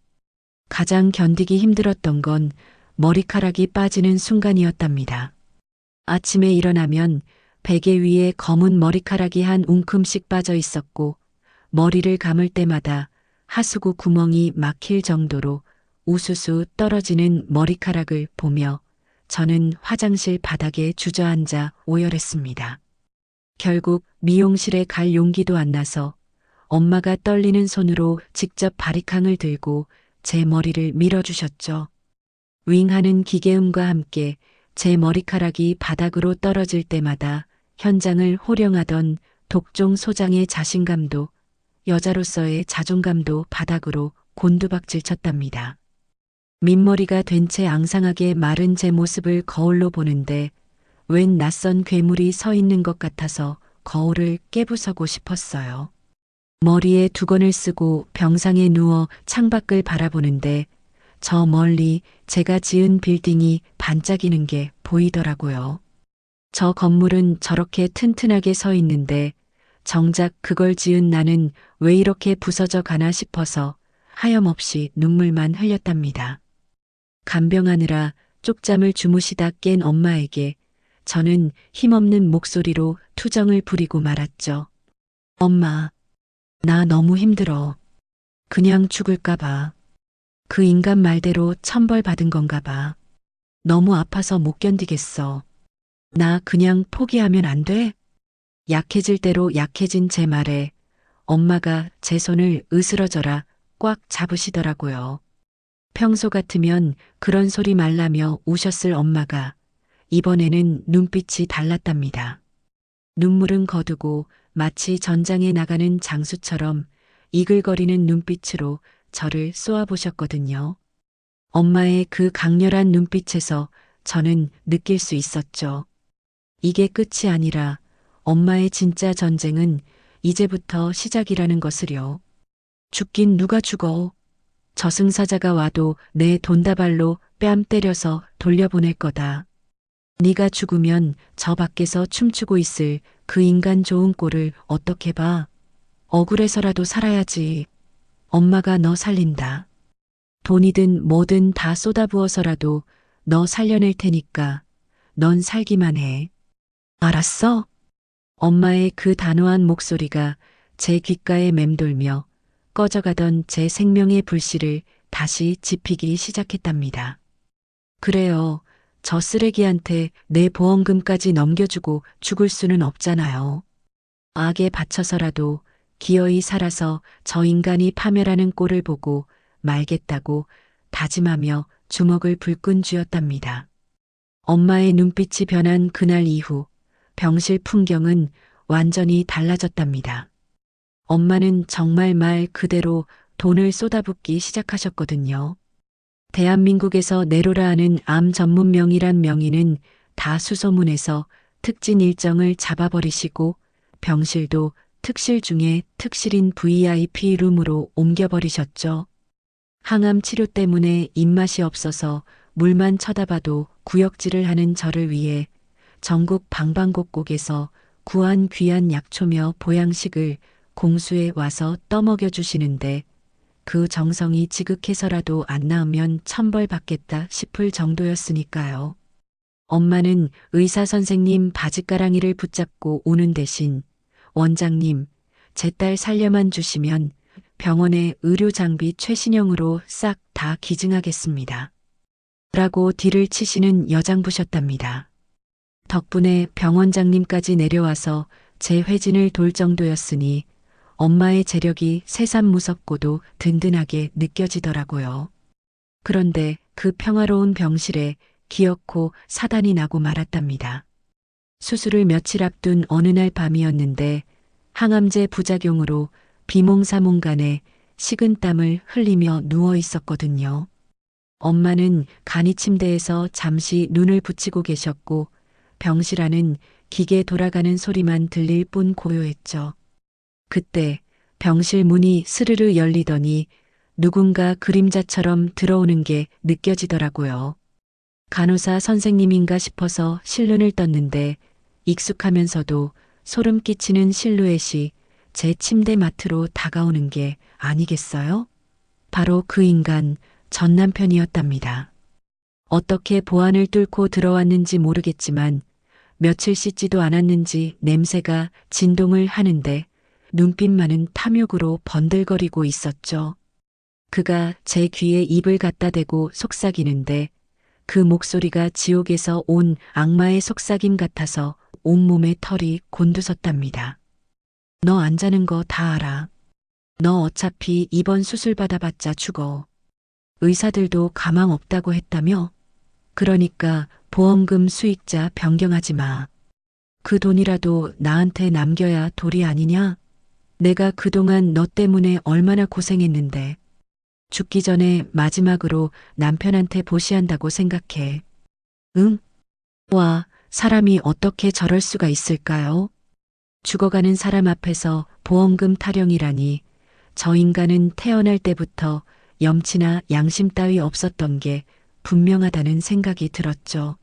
가장 견디기 힘들었던 건 머리카락이 빠지는 순간이었답니다. 아침에 일어나면 베개 위에 검은 머리카락이 한 웅큼씩 빠져 있었고 머리를 감을 때마다 하수구 구멍이 막힐 정도로 우수수 떨어지는 머리카락을 보며 저는 화장실 바닥에 주저앉아 오열했습니다. 결국 미용실에 갈 용기도 안 나서 엄마가 떨리는 손으로 직접 바리캉을 들고 제 머리를 밀어주셨죠. 윙하는 기계음과 함께 제 머리카락이 바닥으로 떨어질 때마다 현장을 호령하던 독종 소장의 자신감도 여자로서의 자존감도 바닥으로 곤두박질 쳤답니다. 민머리가 된 채 앙상하게 마른 제 모습을 거울로 보는데 웬 낯선 괴물이 서 있는 것 같아서 거울을 깨부서고 싶었어요. 머리에 두건을 쓰고 병상에 누워 창밖을 바라보는데 저 멀리 제가 지은 빌딩이 반짝이는 게 보이더라고요. 저 건물은 저렇게 튼튼하게 서 있는데 정작 그걸 지은 나는 왜 이렇게 부서져 가나 싶어서 하염없이 눈물만 흘렸답니다. 간병하느라 쪽잠을 주무시다 깬 엄마에게 저는 힘없는 목소리로 투정을 부리고 말았죠. 엄마, 나 너무 힘들어. 그냥 죽을까 봐. 그 인간 말대로 천벌 받은 건가 봐. 너무 아파서 못 견디겠어. 나 그냥 포기하면 안 돼? 약해질 대로 약해진 제 말에 엄마가 제 손을 으스러져라 꽉 잡으시더라고요. 평소 같으면 그런 소리 말라며 우셨을 엄마가 이번에는 눈빛이 달랐답니다. 눈물은 거두고 마치 전장에 나가는 장수처럼 이글거리는 눈빛으로 저를 쏘아보셨거든요. 엄마의 그 강렬한 눈빛에서 저는 느낄 수 있었죠. 이게 끝이 아니라 엄마의 진짜 전쟁은 이제부터 시작이라는 것을요. 죽긴 누가 죽어. 저승사자가 와도 내 돈다발로 뺨 때려서 돌려보낼 거다. 네가 죽으면 저 밖에서 춤추고 있을 그 인간 좋은 꼴을 어떻게 봐. 억울해서라도 살아야지. 엄마가 너 살린다. 돈이든 뭐든 다 쏟아부어서라도 너 살려낼 테니까 넌 살기만 해. 알았어? 엄마의 그 단호한 목소리가 제 귓가에 맴돌며 꺼져가던 제 생명의 불씨를 다시 지피기 시작했답니다. 그래요. 저 쓰레기한테 내 보험금까지 넘겨주고 죽을 수는 없잖아요. 악에 바쳐서라도 기어이 살아서 저 인간이 파멸하는 꼴을 보고 말겠다고 다짐하며 주먹을 불끈 쥐었답니다. 엄마의 눈빛이 변한 그날 이후 병실 풍경은 완전히 달라졌답니다. 엄마는 정말 말 그대로 돈을 쏟아붓기 시작하셨거든요. 대한민국에서 내로라 하는 암 전문명이란 명의는 다 수소문해서 특진 일정을 잡아버리시고 병실도 특실 중에 특실인 VIP 룸으로 옮겨버리셨죠. 항암 치료 때문에 입맛이 없어서 물만 쳐다봐도 구역질을 하는 저를 위해 전국 방방곡곡에서 구한 귀한 약초며 보양식을 공수해 와서 떠먹여 주시는데 그 정성이 지극해서라도 안 나으면 천벌받겠다 싶을 정도였으니까요. 엄마는 의사 선생님 바짓가랑이를 붙잡고 우는 대신 원장님, 제 딸 살려만 주시면 병원의 의료 장비 최신형으로 싹 다 기증하겠습니다. 라고 딜을 치시는 여장부셨답니다. 덕분에 병원장님까지 내려와서 제 회진을 돌 정도였으니 엄마의 재력이 새삼 무섭고도 든든하게 느껴지더라고요. 그런데 그 평화로운 병실에 기어코 사단이 나고 말았답니다. 수술을 며칠 앞둔 어느 날 밤이었는데 항암제 부작용으로 비몽사몽간에 식은땀을 흘리며 누워 있었거든요. 엄마는 간이 침대에서 잠시 눈을 붙이고 계셨고 병실 안은 기계 돌아가는 소리만 들릴 뿐 고요했죠. 그때 병실 문이 스르르 열리더니 누군가 그림자처럼 들어오는 게 느껴지더라고요. 간호사 선생님인가 싶어서 실눈을 떴는데 익숙하면서도 소름 끼치는 실루엣이 제 침대 맡으로 다가오는 게 아니겠어요? 바로 그 인간 전 남편이었답니다. 어떻게 보안을 뚫고 들어왔는지 모르겠지만 며칠 씻지도 않았는지 냄새가 진동을 하는데 눈빛만은 탐욕으로 번들거리고 있었죠. 그가 제 귀에 입을 갖다 대고 속삭이는데 그 목소리가 지옥에서 온 악마의 속삭임 같아서 온몸에 털이 곤두섰답니다. 너 안 자는 거 다 알아. 너 어차피 이번 수술 받아봤자 죽어. 의사들도 가망 없다고 했다며? 그러니까 보험금 수익자 변경하지 마. 그 돈이라도 나한테 남겨야 도리 아니냐? 내가 그동안 너 때문에 얼마나 고생했는데. 죽기 전에 마지막으로 남편한테 보시한다고 생각해. 응? 와, 사람이 어떻게 저럴 수가 있을까요? 죽어가는 사람 앞에서 보험금 타령이라니. 저 인간은 태어날 때부터 염치나 양심 따위 없었던 게 분명하다는 생각이 들었죠.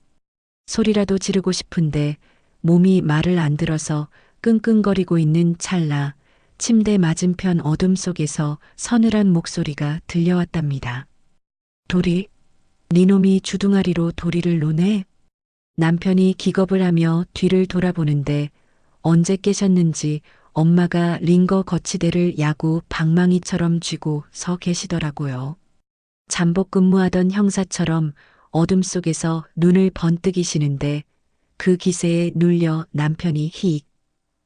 소리라도 지르고 싶은데 몸이 말을 안 들어서 끙끙거리고 있는 찰나 침대 맞은편 어둠 속에서 서늘한 목소리가 들려왔답니다. 도리, 니놈이 주둥아리로 도리를 노네? 남편이 기겁을 하며 뒤를 돌아보는데 언제 깨셨는지 엄마가 링거 거치대를 야구 방망이처럼 쥐고 서 계시더라고요. 잠복 근무하던 형사처럼 어둠 속에서 눈을 번뜩이시는데 그 기세에 눌려 남편이 히익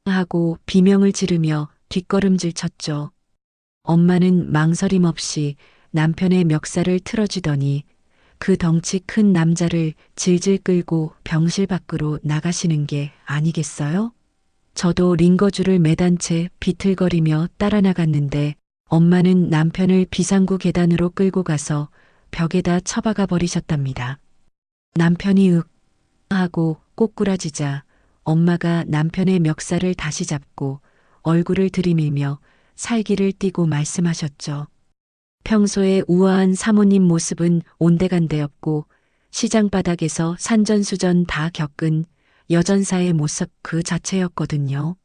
하고 비명을 지르며 뒷걸음질 쳤죠. 엄마는 망설임 없이 남편의 멱살을 틀어주더니 그 덩치 큰 남자를 질질 끌고 병실 밖으로 나가시는 게 아니겠어요? 저도 링거줄을 매단 채 비틀거리며 따라 나갔는데 엄마는 남편을 비상구 계단으로 끌고 가서 벽에다 처박아 버리셨답니다. 남편이 윽 하고 꼬꾸라지자 엄마가 남편의 멱살을 다시 잡고 얼굴을 들이밀며 살기를 띠고 말씀하셨죠. 평소에 우아한 사모님 모습은 온데간데였고 시장 바닥에서 산전수전 다 겪은 여전사의 모습 그 자체였거든요.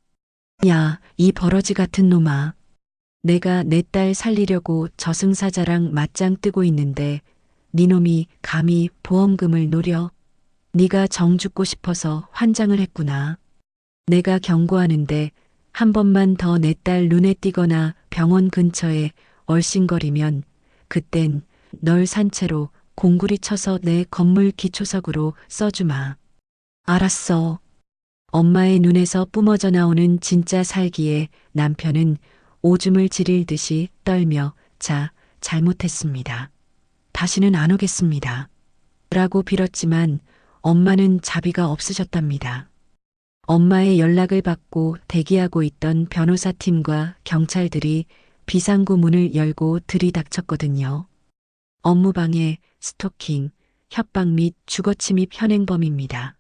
야, 이 버러지 같은 놈아. 내가 내 딸 살리려고 저승사자랑 맞짱 뜨고 있는데 니놈이 감히 보험금을 노려. 네가 정 죽고 싶어서 환장을 했구나. 내가 경고하는데 한 번만 더 내 딸 눈에 띄거나 병원 근처에 얼씬거리면 그땐 널 산채로 공구리 쳐서 내 건물 기초석으로 써주마. 알았어. 엄마의 눈에서 뿜어져 나오는 진짜 살기에 남편은 오줌을 지릴 듯이 떨며 자, 잘못했습니다. 다시는 안 오겠습니다. 라고 빌었지만 엄마는 자비가 없으셨답니다. 엄마의 연락을 받고 대기하고 있던 변호사팀과 경찰들이 비상구 문을 열고 들이닥쳤거든요. 업무방해, 스토킹, 협박 및 주거침입 현행범입니다.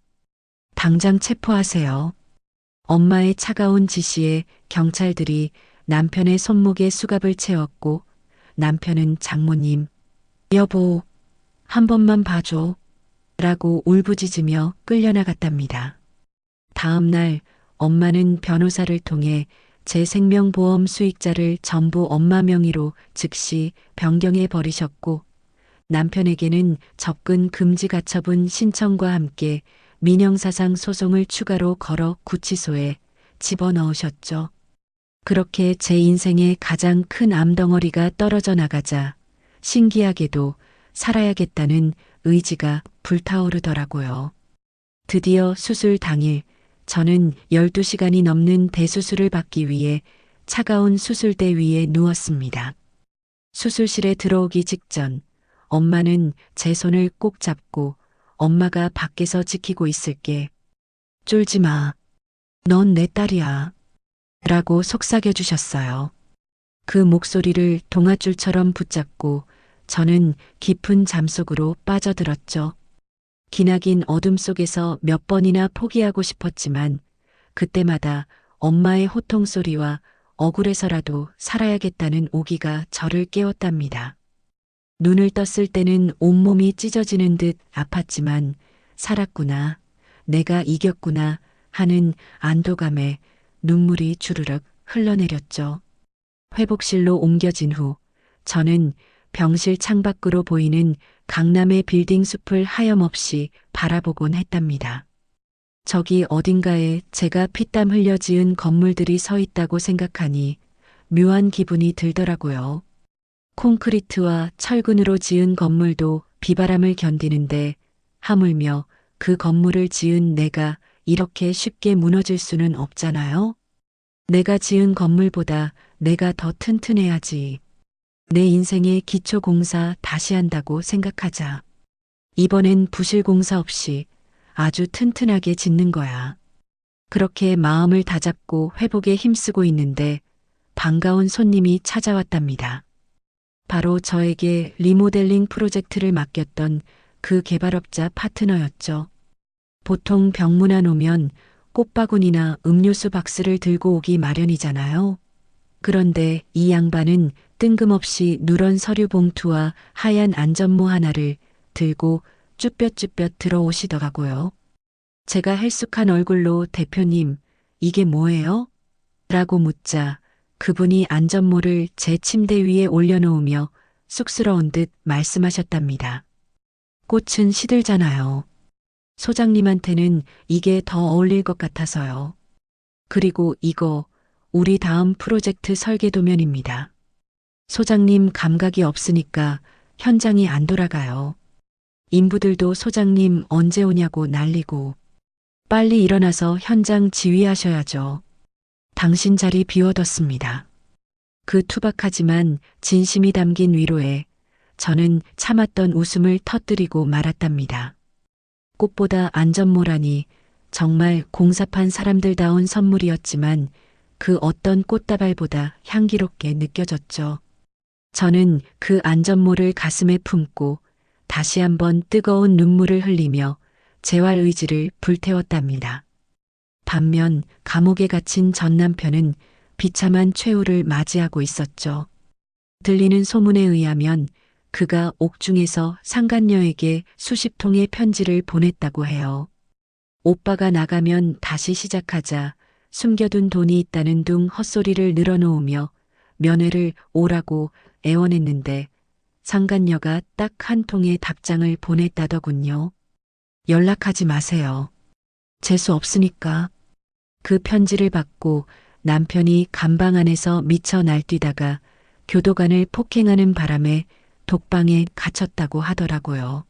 당장 체포하세요. 엄마의 차가운 지시에 경찰들이 남편의 손목에 수갑을 채웠고 남편은 장모님, 여보, 한 번만 봐줘. 라고 울부짖으며 끌려나갔답니다. 다음 날 엄마는 변호사를 통해 제 생명보험 수익자를 전부 엄마 명의로 즉시 변경해 버리셨고 남편에게는 접근 금지 가처분 신청과 함께 민형사상 소송을 추가로 걸어 구치소에 집어넣으셨죠. 그렇게 제 인생의 가장 큰 암덩어리가 떨어져 나가자 신기하게도 살아야겠다는 의지가 불타오르더라고요. 드디어 수술 당일 저는 12시간이 넘는 대수술을 받기 위해 차가운 수술대 위에 누웠습니다. 수술실에 들어오기 직전 엄마는 제 손을 꼭 잡고 엄마가 밖에서 지키고 있을게. 쫄지 마. 넌 내 딸이야. 라고 속삭여 주셨어요. 그 목소리를 동아줄처럼 붙잡고 저는 깊은 잠속으로 빠져들었죠. 기나긴 어둠 속에서 몇 번이나 포기하고 싶었지만 그때마다 엄마의 호통 소리와 억울해서라도 살아야겠다는 오기가 저를 깨웠답니다. 눈을 떴을 때는 온몸이 찢어지는 듯 아팠지만 살았구나, 내가 이겼구나 하는 안도감에 눈물이 주르륵 흘러내렸죠. 회복실로 옮겨진 후 저는 병실 창밖으로 보이는 강남의 빌딩 숲을 하염없이 바라보곤 했답니다. 저기 어딘가에 제가 피땀 흘려 지은 건물들이 서 있다고 생각하니 묘한 기분이 들더라고요. 콘크리트와 철근으로 지은 건물도 비바람을 견디는데 하물며 그 건물을 지은 내가 이렇게 쉽게 무너질 수는 없잖아요. 내가 지은 건물보다 내가 더 튼튼해야지. 내 인생의 기초 공사 다시 한다고 생각하자. 이번엔 부실 공사 없이 아주 튼튼하게 짓는 거야. 그렇게 마음을 다잡고 회복에 힘쓰고 있는데 반가운 손님이 찾아왔답니다. 바로 저에게 리모델링 프로젝트를 맡겼던 그 개발업자 파트너였죠. 보통 병문안 오면 꽃바구니나 음료수 박스를 들고 오기 마련이잖아요. 그런데 이 양반은 뜬금없이 누런 서류 봉투와 하얀 안전모 하나를 들고 쭈뼛쭈뼛 들어오시더라고요. 제가 헬쑥한 얼굴로 대표님, 이게 뭐예요? 라고 묻자 그분이 안전모를 제 침대 위에 올려놓으며 쑥스러운 듯 말씀하셨답니다. 꽃은 시들잖아요. 소장님한테는 이게 더 어울릴 것 같아서요. 그리고 이거 우리 다음 프로젝트 설계 도면입니다. 소장님 감각이 없으니까 현장이 안 돌아가요. 인부들도 소장님 언제 오냐고 난리고 빨리 일어나서 현장 지휘하셔야죠. 당신 자리 비워뒀습니다. 그 투박하지만 진심이 담긴 위로에 저는 참았던 웃음을 터뜨리고 말았답니다. 꽃보다 안전모라니 정말 공사판 사람들다운 선물이었지만 그 어떤 꽃다발보다 향기롭게 느껴졌죠. 저는 그 안전모를 가슴에 품고 다시 한번 뜨거운 눈물을 흘리며 재활 의지를 불태웠답니다. 반면 감옥에 갇힌 전 남편은 비참한 최후를 맞이하고 있었죠. 들리는 소문에 의하면 그가 옥중에서 상간녀에게 수십 통의 편지를 보냈다고 해요. 오빠가 나가면 다시 시작하자 숨겨둔 돈이 있다는 둥 헛소리를 늘어놓으며 면회를 오라고 애원했는데 상간녀가 딱 한 통의 답장을 보냈다더군요. 연락하지 마세요. 재수 없으니까. 그 편지를 받고 남편이 감방 안에서 미쳐 날뛰다가 교도관을 폭행하는 바람에 독방에 갇혔다고 하더라고요.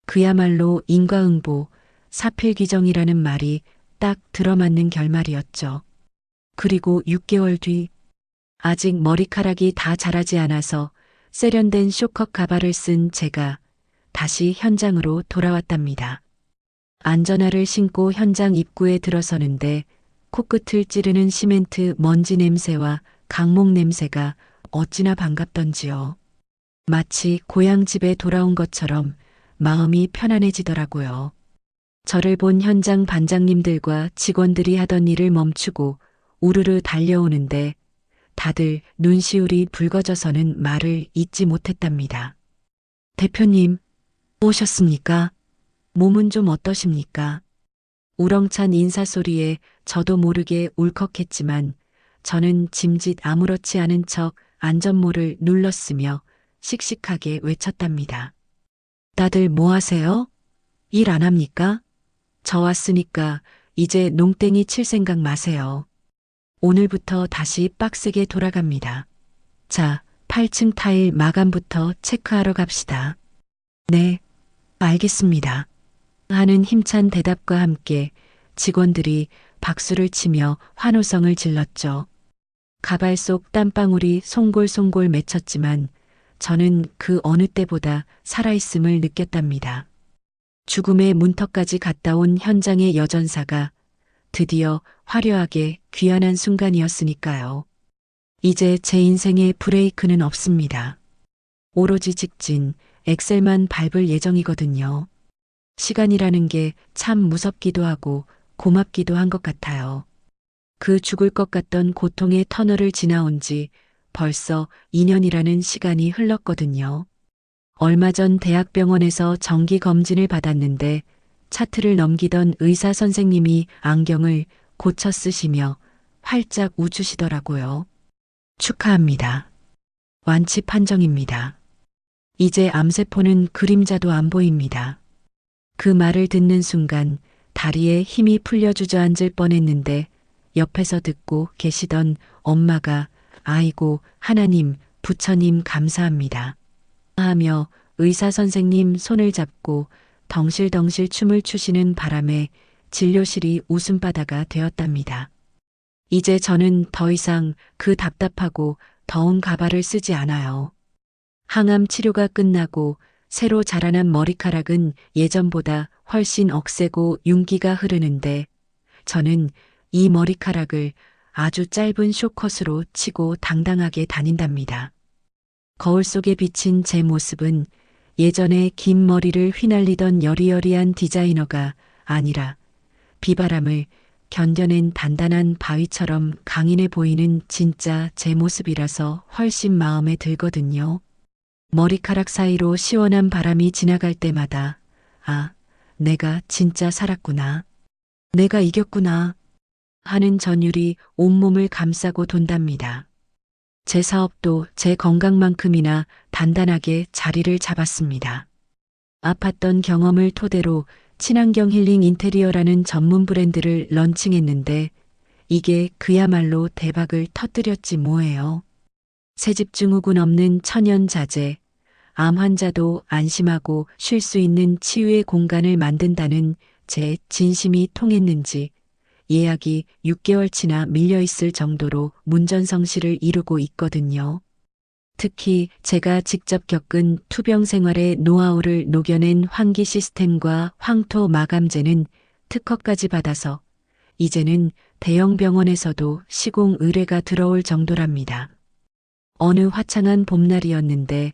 그야말로 인과응보, 사필귀정이라는 말이 딱 들어맞는 결말이었죠. 그리고 6개월 뒤 아직 머리카락이 다 자라지 않아서 세련된 쇼컷 가발을 쓴 제가 다시 현장으로 돌아왔답니다. 안전화를 신고 현장 입구에 들어서는데 코끝을 찌르는 시멘트 먼지 냄새와 강목 냄새가 어찌나 반갑던지요. 마치 고향 집에 돌아온 것처럼 마음이 편안해지더라고요. 저를 본 현장 반장님들과 직원들이 하던 일을 멈추고 우르르 달려오는데 다들 눈시울이 붉어져서는 말을 잇지 못했답니다. 대표님, 오셨습니까? 몸은 좀 어떠십니까? 우렁찬 인사소리에 저도 모르게 울컥했지만 저는 짐짓 아무렇지 않은 척 안전모를 눌렀으며 씩씩하게 외쳤답니다. 다들 뭐 하세요? 일 안 합니까? 저 왔으니까 이제 농땡이 칠 생각 마세요. 오늘부터 다시 빡세게 돌아갑니다. 자, 8층 타일 마감부터 체크하러 갑시다. 네, 알겠습니다. 하는 힘찬 대답과 함께 직원들이 박수를 치며 환호성을 질렀죠. 가발 속 땀방울이 송골송골 맺혔지만 저는 그 어느 때보다 살아있음을 느꼈답니다. 죽음의 문턱까지 갔다 온 현장의 여전사가 드디어 화려하게 귀환한 순간이었으니까요. 이제 제 인생에 브레이크는 없습니다. 오로지 직진, 엑셀만 밟을 예정이거든요. 시간이라는 게 참 무섭기도 하고 고맙기도 한 것 같아요. 그 죽을 것 같던 고통의 터널을 지나온 지 벌써 2년이라는 시간이 흘렀거든요. 얼마 전 대학병원에서 정기 검진을 받았는데 차트를 넘기던 의사 선생님이 안경을 고쳐 쓰시며 활짝 웃으시더라고요. 축하합니다. 완치 판정입니다. 이제 암세포는 그림자도 안 보입니다. 그 말을 듣는 순간 다리에 힘이 풀려 주저앉을 뻔했는데 옆에서 듣고 계시던 엄마가 아이고 하나님, 부처님 감사합니다. 하며 의사 선생님 손을 잡고 덩실덩실 춤을 추시는 바람에 진료실이 웃음바다가 되었답니다. 이제 저는 더 이상 그 답답하고 더운 가발을 쓰지 않아요. 항암 치료가 끝나고 새로 자라난 머리카락은 예전보다 훨씬 억세고 윤기가 흐르는데 저는 이 머리카락을 아주 짧은 숏컷으로 치고 당당하게 다닌답니다. 거울 속에 비친 제 모습은 예전에 긴 머리를 휘날리던 여리여리한 디자이너가 아니라 비바람을 견뎌낸 단단한 바위처럼 강인해 보이는 진짜 제 모습이라서 훨씬 마음에 들거든요. 머리카락 사이로 시원한 바람이 지나갈 때마다 아, 내가 진짜 살았구나. 내가 이겼구나. 하는 전율이 온몸을 감싸고 돈답니다. 제 사업도 제 건강만큼이나 단단하게 자리를 잡았습니다. 아팠던 경험을 토대로 친환경 힐링 인테리어라는 전문 브랜드를 런칭했는데 이게 그야말로 대박을 터뜨렸지 뭐예요. 새집 증후군 없는 천연 자재, 암 환자도 안심하고 쉴 수 있는 치유의 공간을 만든다는 제 진심이 통했는지 예약이 6개월치나 밀려 있을 정도로 문전성시를 이루고 있거든요. 특히 제가 직접 겪은 투병 생활의 노하우를 녹여낸 환기 시스템과 황토 마감재는 특허까지 받아서 이제는 대형 병원에서도 시공 의뢰가 들어올 정도랍니다. 어느 화창한 봄날이었는데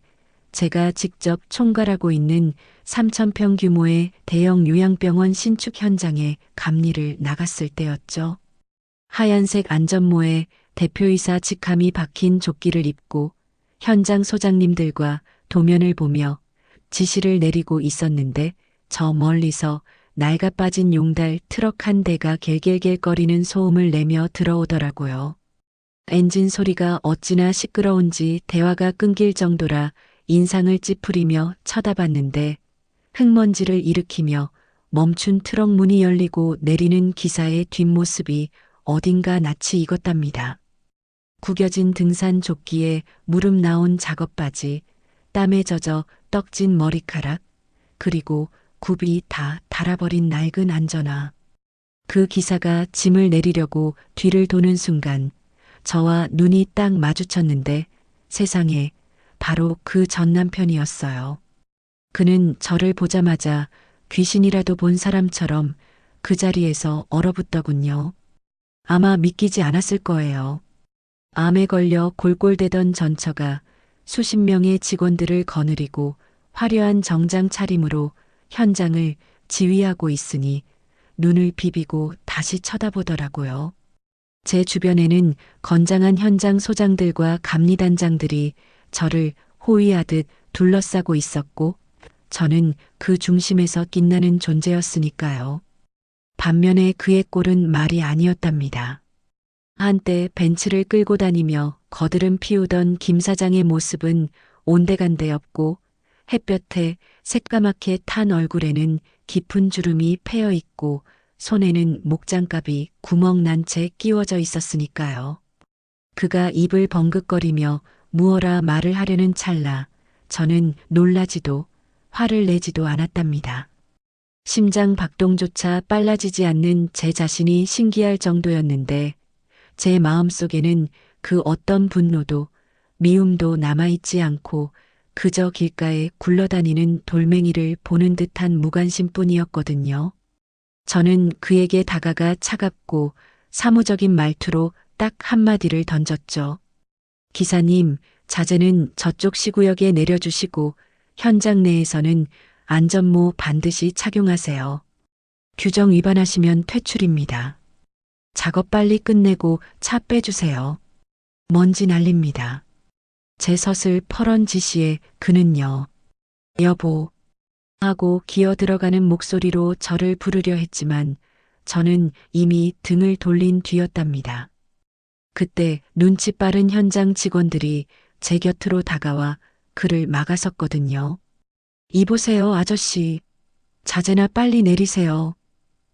제가 직접 총괄하고 있는 3,000평 규모의 대형 요양병원 신축 현장에 감리를 나갔을 때였죠. 하얀색 안전모에 대표이사 직함이 박힌 조끼를 입고 현장 소장님들과 도면을 보며 지시를 내리고 있었는데 저 멀리서 낡아 빠진 용달 트럭 한 대가 갤갤갤거리는 소음을 내며 들어오더라고요. 엔진 소리가 어찌나 시끄러운지 대화가 끊길 정도라 인상을 찌푸리며 쳐다봤는데 흙먼지를 일으키며 멈춘 트럭 문이 열리고 내리는 기사의 뒷모습이 어딘가 낯이 익었답니다. 구겨진 등산 조끼에 무릎 나온 작업 바지, 땀에 젖어 떡진 머리카락, 그리고 굽이 다 닳아버린 낡은 안전화. 그 기사가 짐을 내리려고 뒤를 도는 순간 저와 눈이 딱 마주쳤는데 세상에 바로 그 전 남편이었어요. 그는 저를 보자마자 귀신이라도 본 사람처럼 그 자리에서 얼어붙더군요. 아마 믿기지 않았을 거예요. 암에 걸려 골골대던 전처가 수십 명의 직원들을 거느리고 화려한 정장 차림으로 현장을 지휘하고 있으니 눈을 비비고 다시 쳐다보더라고요. 제 주변에는 건장한 현장 소장들과 감리단장들이 저를 호위하듯 둘러싸고 있었고 저는 그 중심에서 빛나는 존재였으니까요. 반면에 그의 꼴은 말이 아니었답니다. 한때 벤츠를 끌고 다니며 거드름 피우던 김 사장의 모습은 온데간데 없고 햇볕에 새까맣게 탄 얼굴에는 깊은 주름이 패여 있고 손에는 목장갑이 구멍 난 채 끼워져 있었으니까요. 그가 입을 벙긋거리며 무어라 말을 하려는 찰나 저는 놀라지도 화를 내지도 않았답니다. 심장 박동조차 빨라지지 않는 제 자신이 신기할 정도였는데 제 마음속에는 그 어떤 분노도 미움도 남아있지 않고 그저 길가에 굴러다니는 돌멩이를 보는 듯한 무관심뿐이었거든요. 저는 그에게 다가가 차갑고 사무적인 말투로 딱 한마디를 던졌죠. 기사님, 자재는 저쪽 시구역에 내려주시고 현장 내에서는 안전모 반드시 착용하세요. 규정 위반하시면 퇴출입니다. 작업 빨리 끝내고 차 빼주세요. 먼지 날립니다. 제 서슬 퍼런 지시에 그는요. 여보 하고 기어 들어가는 목소리로 저를 부르려 했지만 저는 이미 등을 돌린 뒤였답니다. 그때 눈치 빠른 현장 직원들이 제 곁으로 다가와 그를 막아섰거든요. 이보세요, 아저씨. 자재나 빨리 내리세요.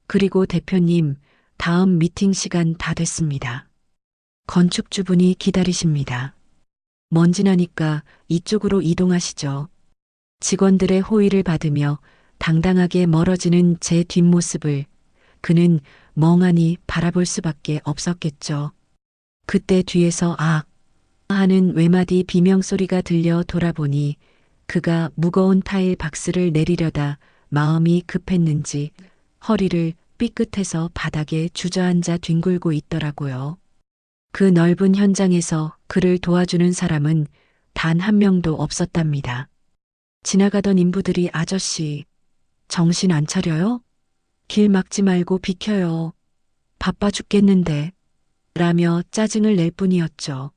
그리고 대표님, 다음 미팅 시간 다 됐습니다. 건축주분이 기다리십니다. 먼지 나니까 이쪽으로 이동하시죠. 직원들의 호의를 받으며 당당하게 멀어지는 제 뒷모습을 그는 멍하니 바라볼 수밖에 없었겠죠. 그때 뒤에서 악 하는 외마디 비명소리가 들려 돌아보니 그가 무거운 타일 박스를 내리려다 마음이 급했는지 허리를 삐끗해서 바닥에 주저앉아 뒹굴고 있더라고요. 그 넓은 현장에서 그를 도와주는 사람은 단 한 명도 없었답니다. 지나가던 인부들이 아저씨, 정신 안 차려요? 길 막지 말고 비켜요. 바빠 죽겠는데. 라며 짜증을 낼 뿐이었죠.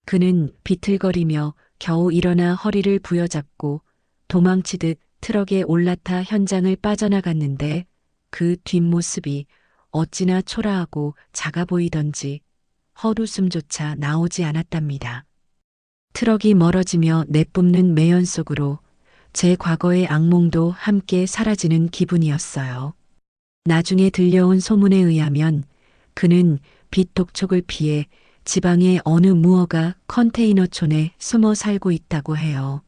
그는 비틀거리며 겨우 일어나 허리를 부여잡고 도망치듯 트럭에 올라타 현장을 빠져나갔는데 그 뒷모습이 어찌나 초라하고 작아 보이던지 헛웃음조차 나오지 않았답니다. 트럭이 멀어지며 내뿜는 매연 속으로 제 과거의 악몽도 함께 사라지는 기분이었어요. 나중에 들려온 소문에 의하면 그는 빛 독촉을 피해 지방의 어느 무허가 컨테이너촌에 숨어 살고 있다고 해요.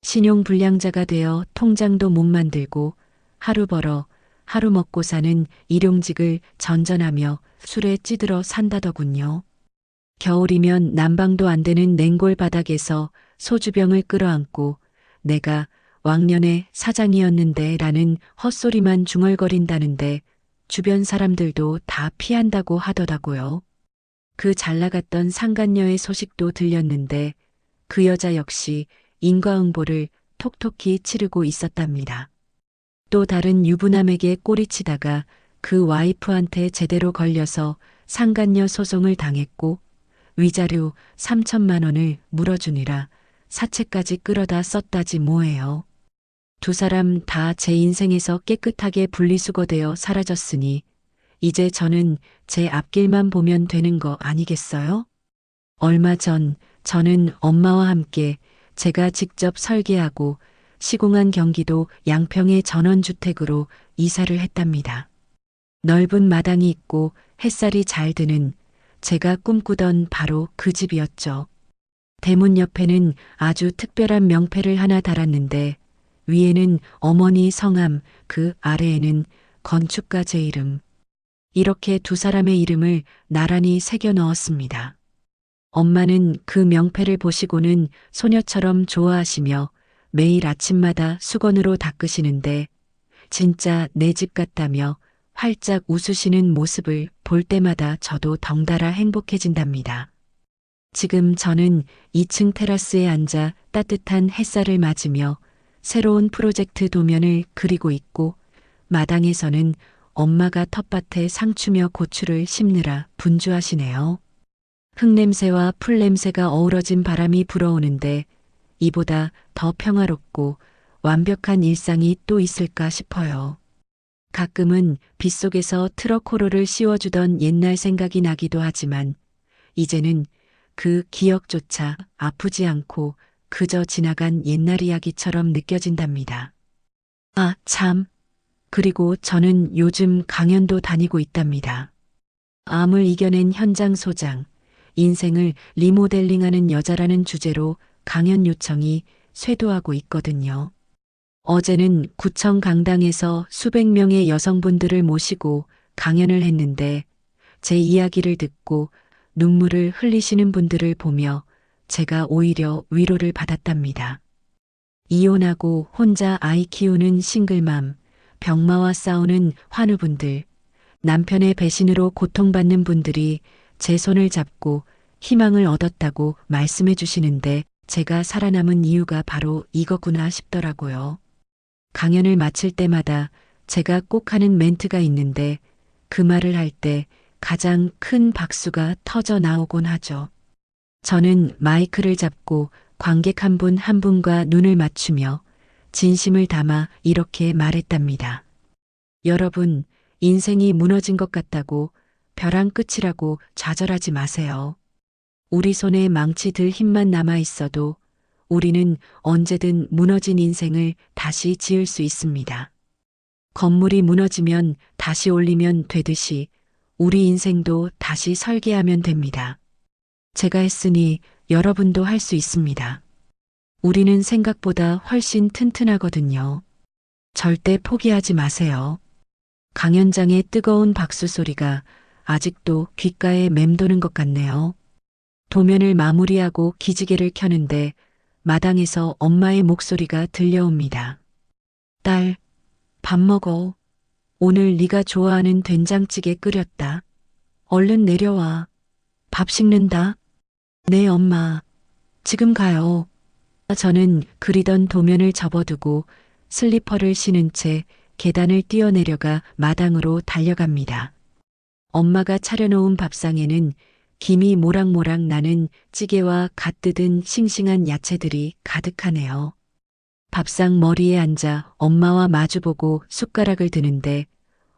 신용불량자가 되어 통장도 못 만들고 하루 벌어 하루 먹고 사는 일용직을 전전하며 술에 찌들어 산다더군요. 겨울이면 난방도 안 되는 냉골 바닥에서 소주병을 끌어안고 내가 왕년에 사장이었는데 라는 헛소리만 중얼거린다는데 주변 사람들도 다 피한다고 하더라고요. 그 잘나갔던 상간녀의 소식도 들렸는데 그 여자 역시 인과응보를 톡톡히 치르고 있었답니다. 또 다른 유부남에게 꼬리치다가 그 와이프한테 제대로 걸려서 상간녀 소송을 당했고 위자료 3천만 원을 물어주니라 사채까지 끌어다 썼다지 뭐예요. 두 사람 다 제 인생에서 깨끗하게 분리수거되어 사라졌으니 이제 저는 제 앞길만 보면 되는 거 아니겠어요? 얼마 전 저는 엄마와 함께 제가 직접 설계하고 시공한 경기도 양평의 전원주택으로 이사를 했답니다. 넓은 마당이 있고 햇살이 잘 드는 제가 꿈꾸던 바로 그 집이었죠. 대문 옆에는 아주 특별한 명패를 하나 달았는데 위에는 어머니 성함, 그 아래에는 건축가 제 이름. 이렇게 두 사람의 이름을 나란히 새겨 넣었습니다. 엄마는 그 명패를 보시고는 소녀처럼 좋아하시며 매일 아침마다 수건으로 닦으시는데 진짜 내 집 같다며 활짝 웃으시는 모습을 볼 때마다 저도 덩달아 행복해진답니다. 지금 저는 2층 테라스에 앉아 따뜻한 햇살을 맞으며 새로운 프로젝트 도면을 그리고 있고 마당에서는 엄마가 텃밭에 상추며 고추를 심느라 분주하시네요. 흙냄새와 풀냄새가 어우러진 바람이 불어오는데 이보다 더 평화롭고 완벽한 일상이 또 있을까 싶어요. 가끔은 빗속에서 트럭 호로를 씌워주던 옛날 생각이 나기도 하지만 이제는 그 기억조차 아프지 않고 그저 지나간 옛날 이야기처럼 느껴진답니다. 아, 참. 그리고 저는 요즘 강연도 다니고 있답니다. 암을 이겨낸 현장 소장, 인생을 리모델링하는 여자라는 주제로 강연 요청이 쇄도하고 있거든요. 어제는 구청 강당에서 수백 명의 여성분들을 모시고 강연을 했는데 제 이야기를 듣고 눈물을 흘리시는 분들을 보며 제가 오히려 위로를 받았답니다. 이혼하고 혼자 아이 키우는 싱글맘, 병마와 싸우는 환우분들, 남편의 배신으로 고통받는 분들이 제 손을 잡고 희망을 얻었다고 말씀해 주시는데 제가 살아남은 이유가 바로 이거구나 싶더라고요. 강연을 마칠 때마다 제가 꼭 하는 멘트가 있는데 그 말을 할 때 가장 큰 박수가 터져 나오곤 하죠. 저는 마이크를 잡고 관객 한 분 한 분과 눈을 맞추며 진심을 담아 이렇게 말했답니다. 여러분, 인생이 무너진 것 같다고 벼랑 끝이라고 좌절하지 마세요. 우리 손에 망치 들 힘만 남아 있어도 우리는 언제든 무너진 인생을 다시 지을 수 있습니다. 건물이 무너지면 다시 올리면 되듯이 우리 인생도 다시 설계하면 됩니다. 제가 했으니 여러분도 할 수 있습니다. 우리는 생각보다 훨씬 튼튼하거든요. 절대 포기하지 마세요. 강연장의 뜨거운 박수 소리가 아직도 귓가에 맴도는 것 같네요. 도면을 마무리하고 기지개를 켜는데 마당에서 엄마의 목소리가 들려옵니다. 딸, 밥 먹어. 오늘 네가 좋아하는 된장찌개 끓였다. 얼른 내려와. 밥 식는다. 네, 엄마. 지금 가요. 저는 그리던 도면을 접어두고 슬리퍼를 신은 채 계단을 뛰어내려가 마당으로 달려갑니다. 엄마가 차려놓은 밥상에는 김이 모락모락 나는 찌개와 갓 뜯은 싱싱한 야채들이 가득하네요. 밥상 머리에 앉아 엄마와 마주보고 숟가락을 드는데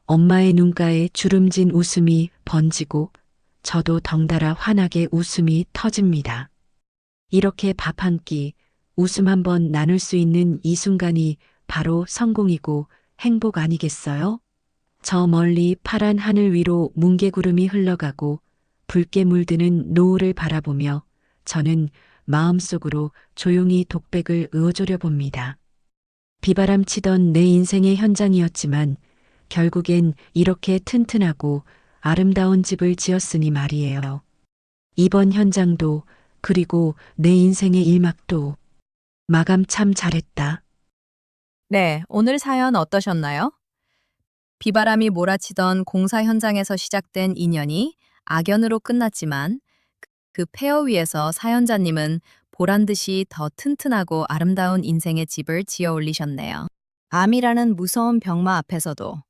엄마의 눈가에 주름진 웃음이 번지고 저도 덩달아 환하게 웃음이 터집니다. 이렇게 밥 한 끼, 웃음 한 번 나눌 수 있는 이 순간이 바로 성공이고 행복 아니겠어요? 저 멀리 파란 하늘 위로 뭉게구름이 흘러가고 붉게 물드는 노을을 바라보며 저는 마음속으로 조용히 독백을 으어조려 봅니다. 비바람 치던 내 인생의 현장이었지만 결국엔 이렇게 튼튼하고 아름다운 집을 지었으니 말이에요. 이번 현장도 그리고 내 인생의 일막도 마감 참 잘했다. 네, 오늘 사연 어떠셨나요? 비바람이 몰아치던 공사 현장에서 시작된 인연이 악연으로 끝났지만 그 폐허 위에서 사연자님은 보란 듯이 더 튼튼하고 아름다운 인생의 집을 지어 올리셨네요. 암이라는 무서운 병마 앞에서도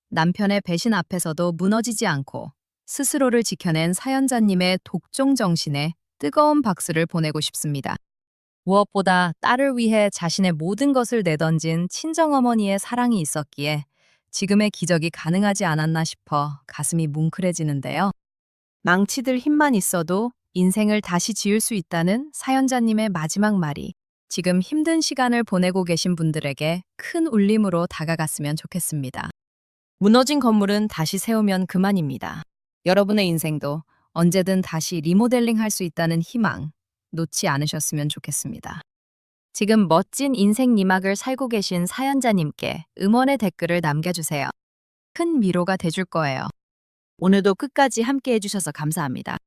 남편의 배신 앞에서도 무너지지 않고 스스로를 지켜낸 사연자님의 독종 정신에 뜨거운 박수를 보내고 싶습니다. 무엇보다 딸을 위해 자신의 모든 것을 내던진 친정어머니의 사랑이 있었기에 지금의 기적이 가능하지 않았나 싶어 가슴이 뭉클해지는데요. 망치들 힘만 있어도 인생을 다시 지을 수 있다는 사연자님의 마지막 말이 지금 힘든 시간을 보내고 계신 분들에게 큰 울림으로 다가갔으면 좋겠습니다. 무너진 건물은 다시 세우면 그만입니다. 여러분의 인생도 언제든 다시 리모델링 할 수 있다는 희망 놓지 않으셨으면 좋겠습니다. 지금 멋진 인생 니막을 살고 계신 사연자님께 응원의 댓글을 남겨주세요. 큰 위로가 돼줄 거예요. 오늘도 끝까지 함께 해주셔서 감사합니다.